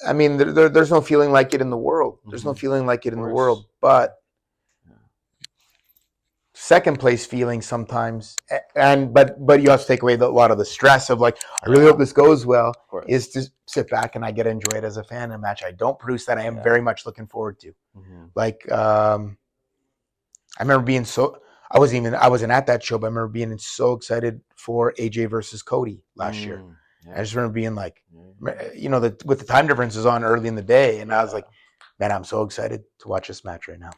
I mean, there's no feeling like it in the world. There's no feeling like it in the world, but second place feeling sometimes, but you have to take away a lot of the stress of like, I really hope this goes well, is to sit back and I get to enjoy it as a fan in a match I don't produce that I am very much looking forward to. Like I remember being I wasn't at that show, but I remember being so excited for AJ versus Cody last year. I just remember being like, with the time differences on early in the day, and I was like, man, I'm so excited to watch this match right now.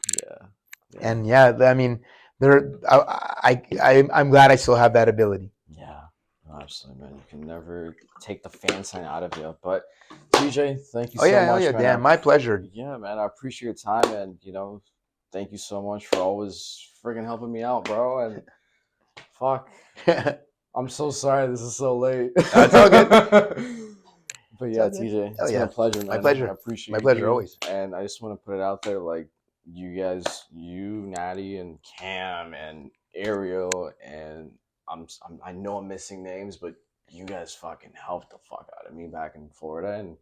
And I mean, I'm glad I still have that ability. Yeah, absolutely, man. You can never take the fan sign out of you. But TJ, thank you so much. Man. Dan, my pleasure. Yeah, man. I appreciate your time, and thank you so much for always freaking helping me out, bro. And fuck. I'm so sorry this is so late. That's all good. But yeah, TJ, it's been a pleasure, man. My pleasure. I appreciate my pleasure you. Always. And I just want to put it out there, like, you guys, Natty, and Cam, and Ariel, and I know I'm missing names, but you guys fucking helped the fuck out of me back in Florida, and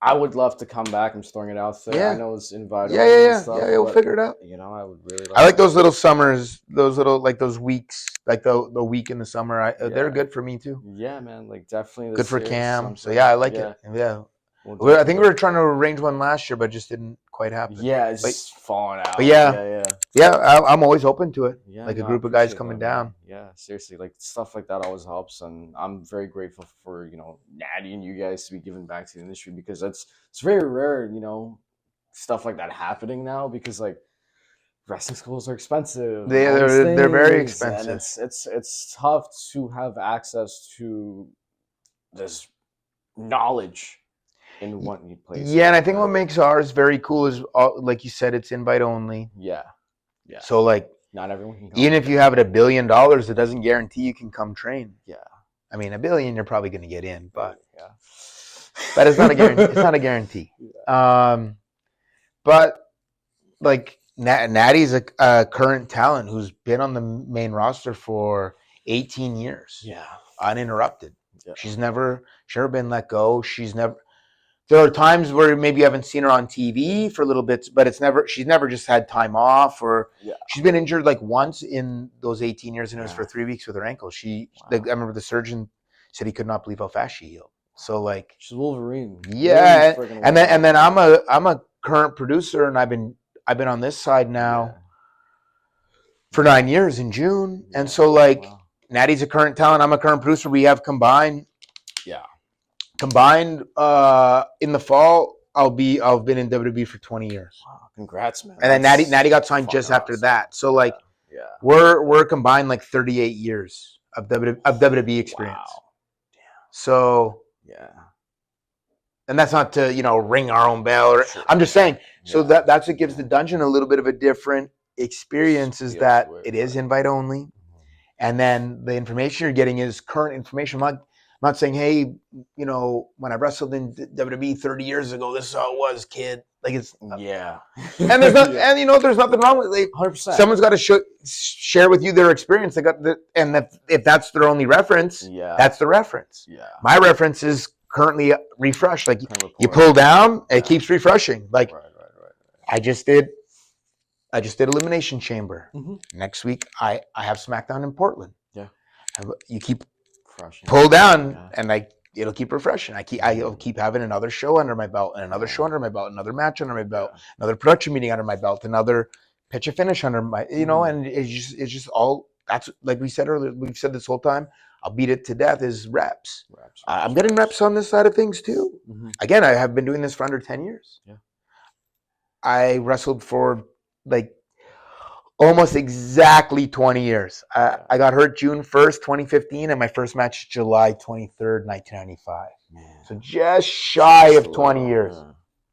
I would love to come back. I'm just throwing it out there. Yeah. I know it's invited. Yeah. We'll figure it out. I would really. I like those little summers, those little like those weeks, like the week in the summer. They're good for me too. Yeah, man. Like definitely. Good for Cam. So I like it. Yeah. I think we were trying to arrange one last year, but just didn't quite happen. Yeah, it's just falling out. But yeah. I'm always open to it. Yeah, like a group of guys coming down. Yeah, seriously, like stuff like that always helps, and I'm very grateful for Natty and you guys to be giving back to the industry, because it's very rare, stuff like that happening now, because like wrestling schools are expensive. They're very expensive. And it's tough to have access to this knowledge in what he plays. Yeah, and I think what makes ours very cool is, like you said, it's invite only. Yeah. So like, not everyone can come. Even if you have it $1 billion, it doesn't guarantee you can come train. Yeah. I mean, $1 billion, you're probably going to get in, but yeah. but it's not a guarantee. It's not a guarantee. Yeah. But like Natty's a current talent who's been on the main roster for 18 years. Yeah. Uninterrupted. Yeah. She's never been let go. There are times where maybe you haven't seen her on TV for little bits, but she's never just had time off, or she's been injured like once in those 18 years, and it was for 3 weeks with her ankle. I remember the surgeon said he could not believe how fast she healed. So like, she's Wolverine. Yeah, and then I'm a current producer, and I've been on this side now for 9 years in June, and so like, Natty's a current talent. I'm a current producer. We have combined in the fall. I've been in WWE for 20 years. Wow, congrats, man. And then Natty got signed just after that. So like, we're combined like 38 years of WWE experience. Wow. Damn. So and that's not to ring our own bell, or I'm just saying. So that's what gives the dungeon a little bit of a different experience, is that it is invite only, and then the information you're getting is current information. I'm not saying, hey, when I wrestled in WWE 30 years ago, this is how it was, kid. Like, it's and there's not, and there's nothing wrong with it. 100%. Someone's got to share with you their experience. If that's their only reference, that's the reference. Yeah. My reference is currently refresh. Like, you pull down, it keeps refreshing. Like, right. I just did Elimination Chamber. Mm-hmm. Next week, I have SmackDown in Portland. Yeah. You keep pull down, and it'll keep refreshing. I'll keep having another show under my belt, and another show under my belt, another match under my belt, another production meeting under my belt, another pitch and finish under my, and it's just all, that's like we said earlier, we've said this whole time, I'll beat it to death, is reps. I'm getting reps on this side of things too. Mm-hmm. Again, I have been doing this for under 10 years. Yeah. I wrestled for like almost exactly 20 years. I got hurt June 1st, 2015, and my first match July 23rd, 1995. Man. So just shy of 20 years.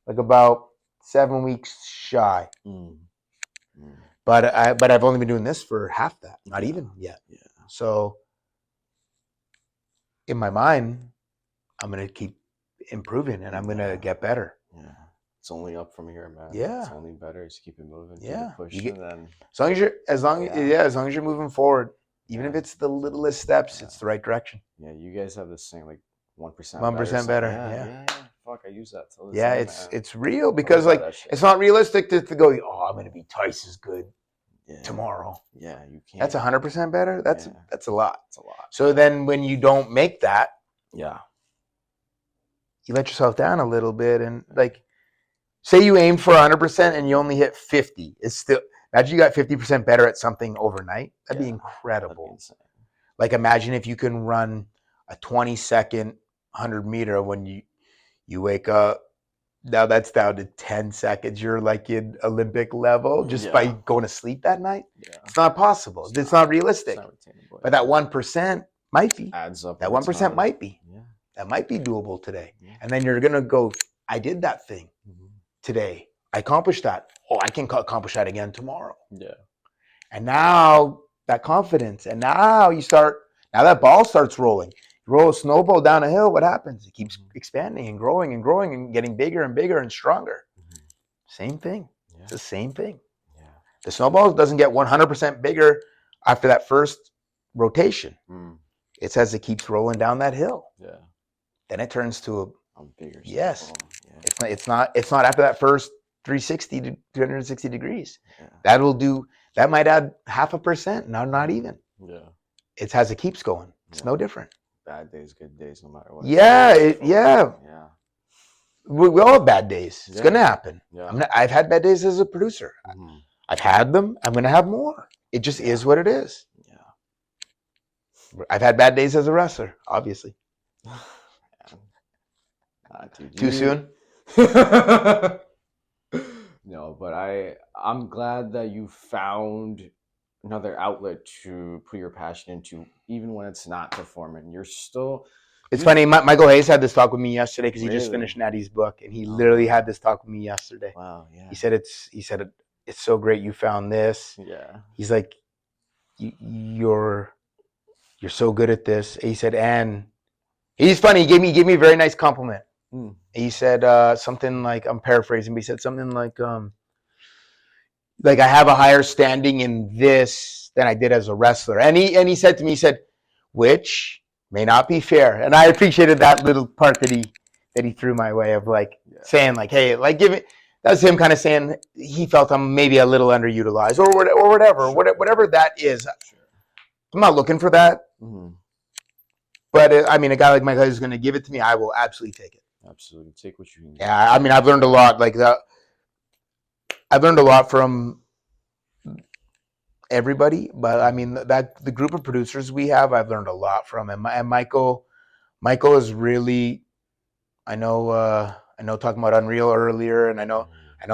Like about 7 weeks shy. Mm. Mm. But I've only been doing this for half that, not even yet. Yeah. So in my mind, I'm going to keep improving, and I'm going to get better. Yeah. It's only up from here, man. Yeah, it's only better. Just keep it moving. Yeah, keep it pushing. Then as long as you're moving forward, even if it's the littlest steps, it's the right direction. Yeah, you guys have this saying like 1%. 1% better. Yeah. Fuck, I use that. It's real, because like, it's not realistic to go, oh, I'm gonna be twice as good tomorrow. Yeah, you can't. That's 100% better. That's a lot. It's a lot. So then when you don't make that, you let yourself down a little bit, and like, say you aim for 100% and you only hit 50. It's still, imagine you got 50% better at something overnight. That'd be incredible. That'd be like, imagine if you can run a 20-second 100-meter when you wake up. Now that's down to 10 seconds. You're like in Olympic level just by going to sleep that night. Yeah. It's not possible. It's not realistic. It's not, but that 1% might be. Adds up. That 1% might be. Yeah. That might be doable today. Yeah. And then you're gonna go, I did that thing. Mm-hmm. Today, I accomplished that. Oh, I can accomplish that again tomorrow. Yeah. And now that confidence, and now that ball starts rolling. You roll a snowball down a hill, what happens? It keeps expanding and growing and getting bigger and bigger and stronger. Mm-hmm. Same thing. Yeah. It's the same thing. Yeah. The snowball doesn't get 100% bigger after that first rotation. Mm. It's as it keeps rolling down that hill. Yeah. Then it turns to a bigger. Yes. Yeah. It's not after that first 360 to 360 degrees. Yeah. That might add 0.5%. No, not even. Yeah. It's as it keeps going. It's no different. Bad days, good days, no matter what. Yeah. We all have bad days. It's gonna happen. Yeah. I've had bad days as a producer. Mm-hmm. I've had them. I'm gonna have more. It just is what it is. Yeah. I've had bad days as a wrestler, obviously. Dude, too soon? No, but I'm glad that you found another outlet to put your passion into, even when it's not performing. You're still It's funny. Michael Hayes had this talk with me yesterday because he just Really? finished Natty's book, and he literally had this talk with me yesterday. Wow. Yeah. He said it's so great you found this. Yeah. He's like, you're so good at this. He said, and he's funny. He gave me a very nice compliment. He said something like, I'm paraphrasing, but he said something like I have a higher standing in this than I did as a wrestler. And he said to me, he said, which may not be fair. And I appreciated that little part that he threw my way of saying like, hey, like give it. That's him kind of saying he felt I'm maybe a little underutilized or whatever, whatever that is. I'm not looking for that. But I mean, a guy like Michael is going to give it to me. I will absolutely take it. Absolutely, take what you can get. Yeah, I mean, I've learned a lot. Like that, I've learned a lot from everybody. But I mean, that the group of producers we have, I've learned a lot from. And Michael is really. I know. Talking about Unreal earlier, and I know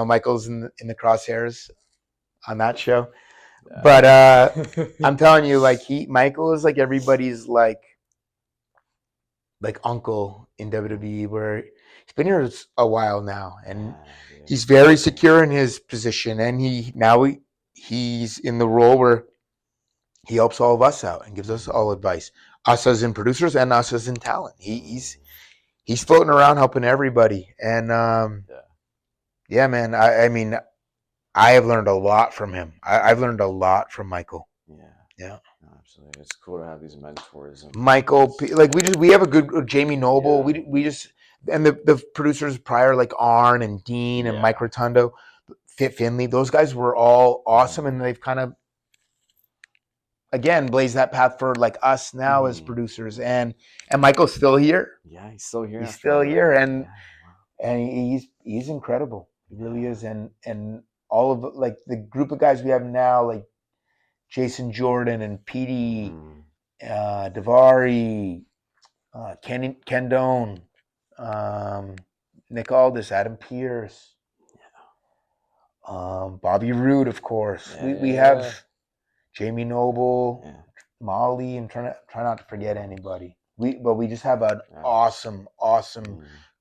Michael's in the crosshairs on that show. Yeah. But I'm telling you, like Michael is like everybody's like uncle in WWE, where he's been here a while now, and he's very secure in his position, and he's in the role where he helps all of us out and gives us all advice, us as in producers and us as in talent. He's floating around helping everybody, and yeah, man. I mean, I have learned a lot from him. I've learned a lot from Michael. Yeah. Absolutely, it's cool to have these mentors. Michael, like we have a good Jamie Noble. Yeah. We just and the producers prior like Arn and Dean and Mike Rotundo, Fit Finley. Those guys were all awesome, and they've kind of again blazed that path for like us now as producers. And Michael's still here. Yeah, he's still here. He's still here, and he's incredible. He really is, and all of like the group of guys we have now, like Jason Jordan and Petey, Davari, Ken Doan, Nick Aldis, Adam Pierce, Bobby Roode, of course. We have Jamie Noble, Molly, and try not to forget anybody. We just have an awesome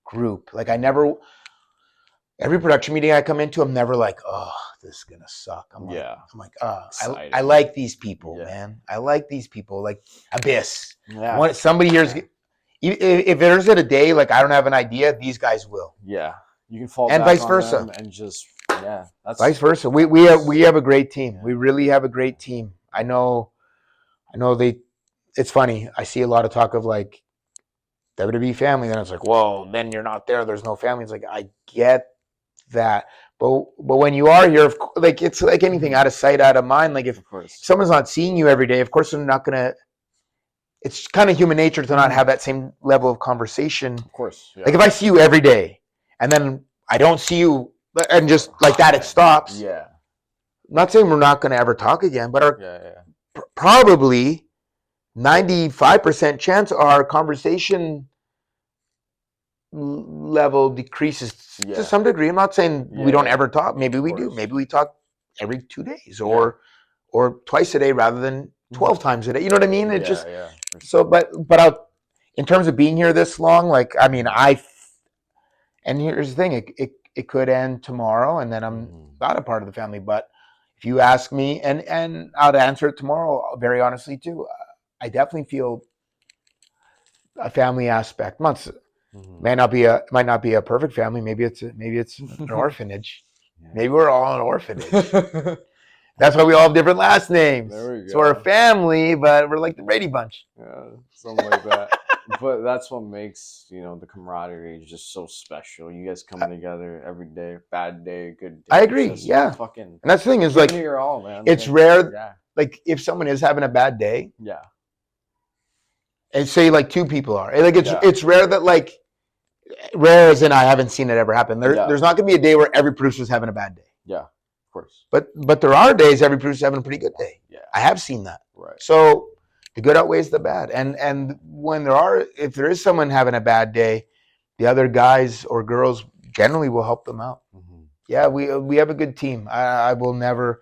group. Like every production meeting I come into, I'm never like, oh, this is gonna suck. I'm like, I like these people, man. I like these people. Like Abyss. Yeah. Somebody here's if there's a day like I don't have an idea, these guys will. Yeah. You can fall and back vice versa. On them and just that's vice versa. We have a great team. We really have a great team. I know it's funny. I see a lot of talk of like WWE family, then it's like, whoa, then you're not there. There's no family. It's like I get that, but when you are here, like it's like anything, out of sight, out of mind. Like if someone's not seeing you every day, of course they're not gonna. It's kind of human nature to not have that same level of conversation. Of course, like if I see you every day and then I don't see you, and just like that, it stops. Yeah. I'm not saying we're not gonna ever talk again, but probably 95% chance our conversation level decreases to some degree. I'm not saying we don't ever talk. Maybe we do. Maybe we talk every 2 days or twice a day rather than 12 times a day. You know what I mean? It just so. But in terms of being here this long, like I mean, and here's the thing: it could end tomorrow, and then I'm not a part of the family. But if you ask me, and I'll answer it tomorrow, very honestly too. I definitely feel a family aspect. Might not be a perfect family. Maybe it's an orphanage. Maybe we're all an orphanage. That's why we all have different last names. There we go. So we're a family, but we're like the Brady Bunch. Yeah, something like that. But that's what makes the camaraderie just so special. You guys coming together every day, bad day, good day. I agree. Yeah. Fucking. And that's the thing is like your all, man. It's rare. Yeah. Like if someone is having a bad day. Yeah. And say like 2 people are like it's rare that like. Rare as in I haven't seen it ever happen. There's not going to be a day where every producer's having a bad day. Yeah, of course. But there are days every producer's having a pretty good day. Yeah, I have seen that. Right. So the good outweighs the bad. And when if there is someone having a bad day, the other guys or girls generally will help them out. Mm-hmm. Yeah, we have a good team. I will never.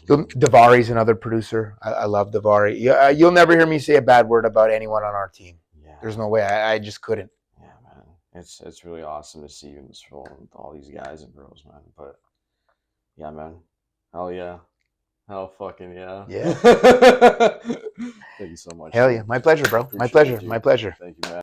Davari's another producer. I love Davari. You'll never hear me say a bad word about anyone on our team. There's no way. I just couldn't. Yeah, man. It's really awesome to see you in this role with all these guys and girls, man. But yeah, man. Hell yeah. Hell fucking yeah. Yeah. Thank you so much. Hell Dude. yeah. My pleasure, bro. My Appreciate pleasure. it, dude. My pleasure. Thank you, man.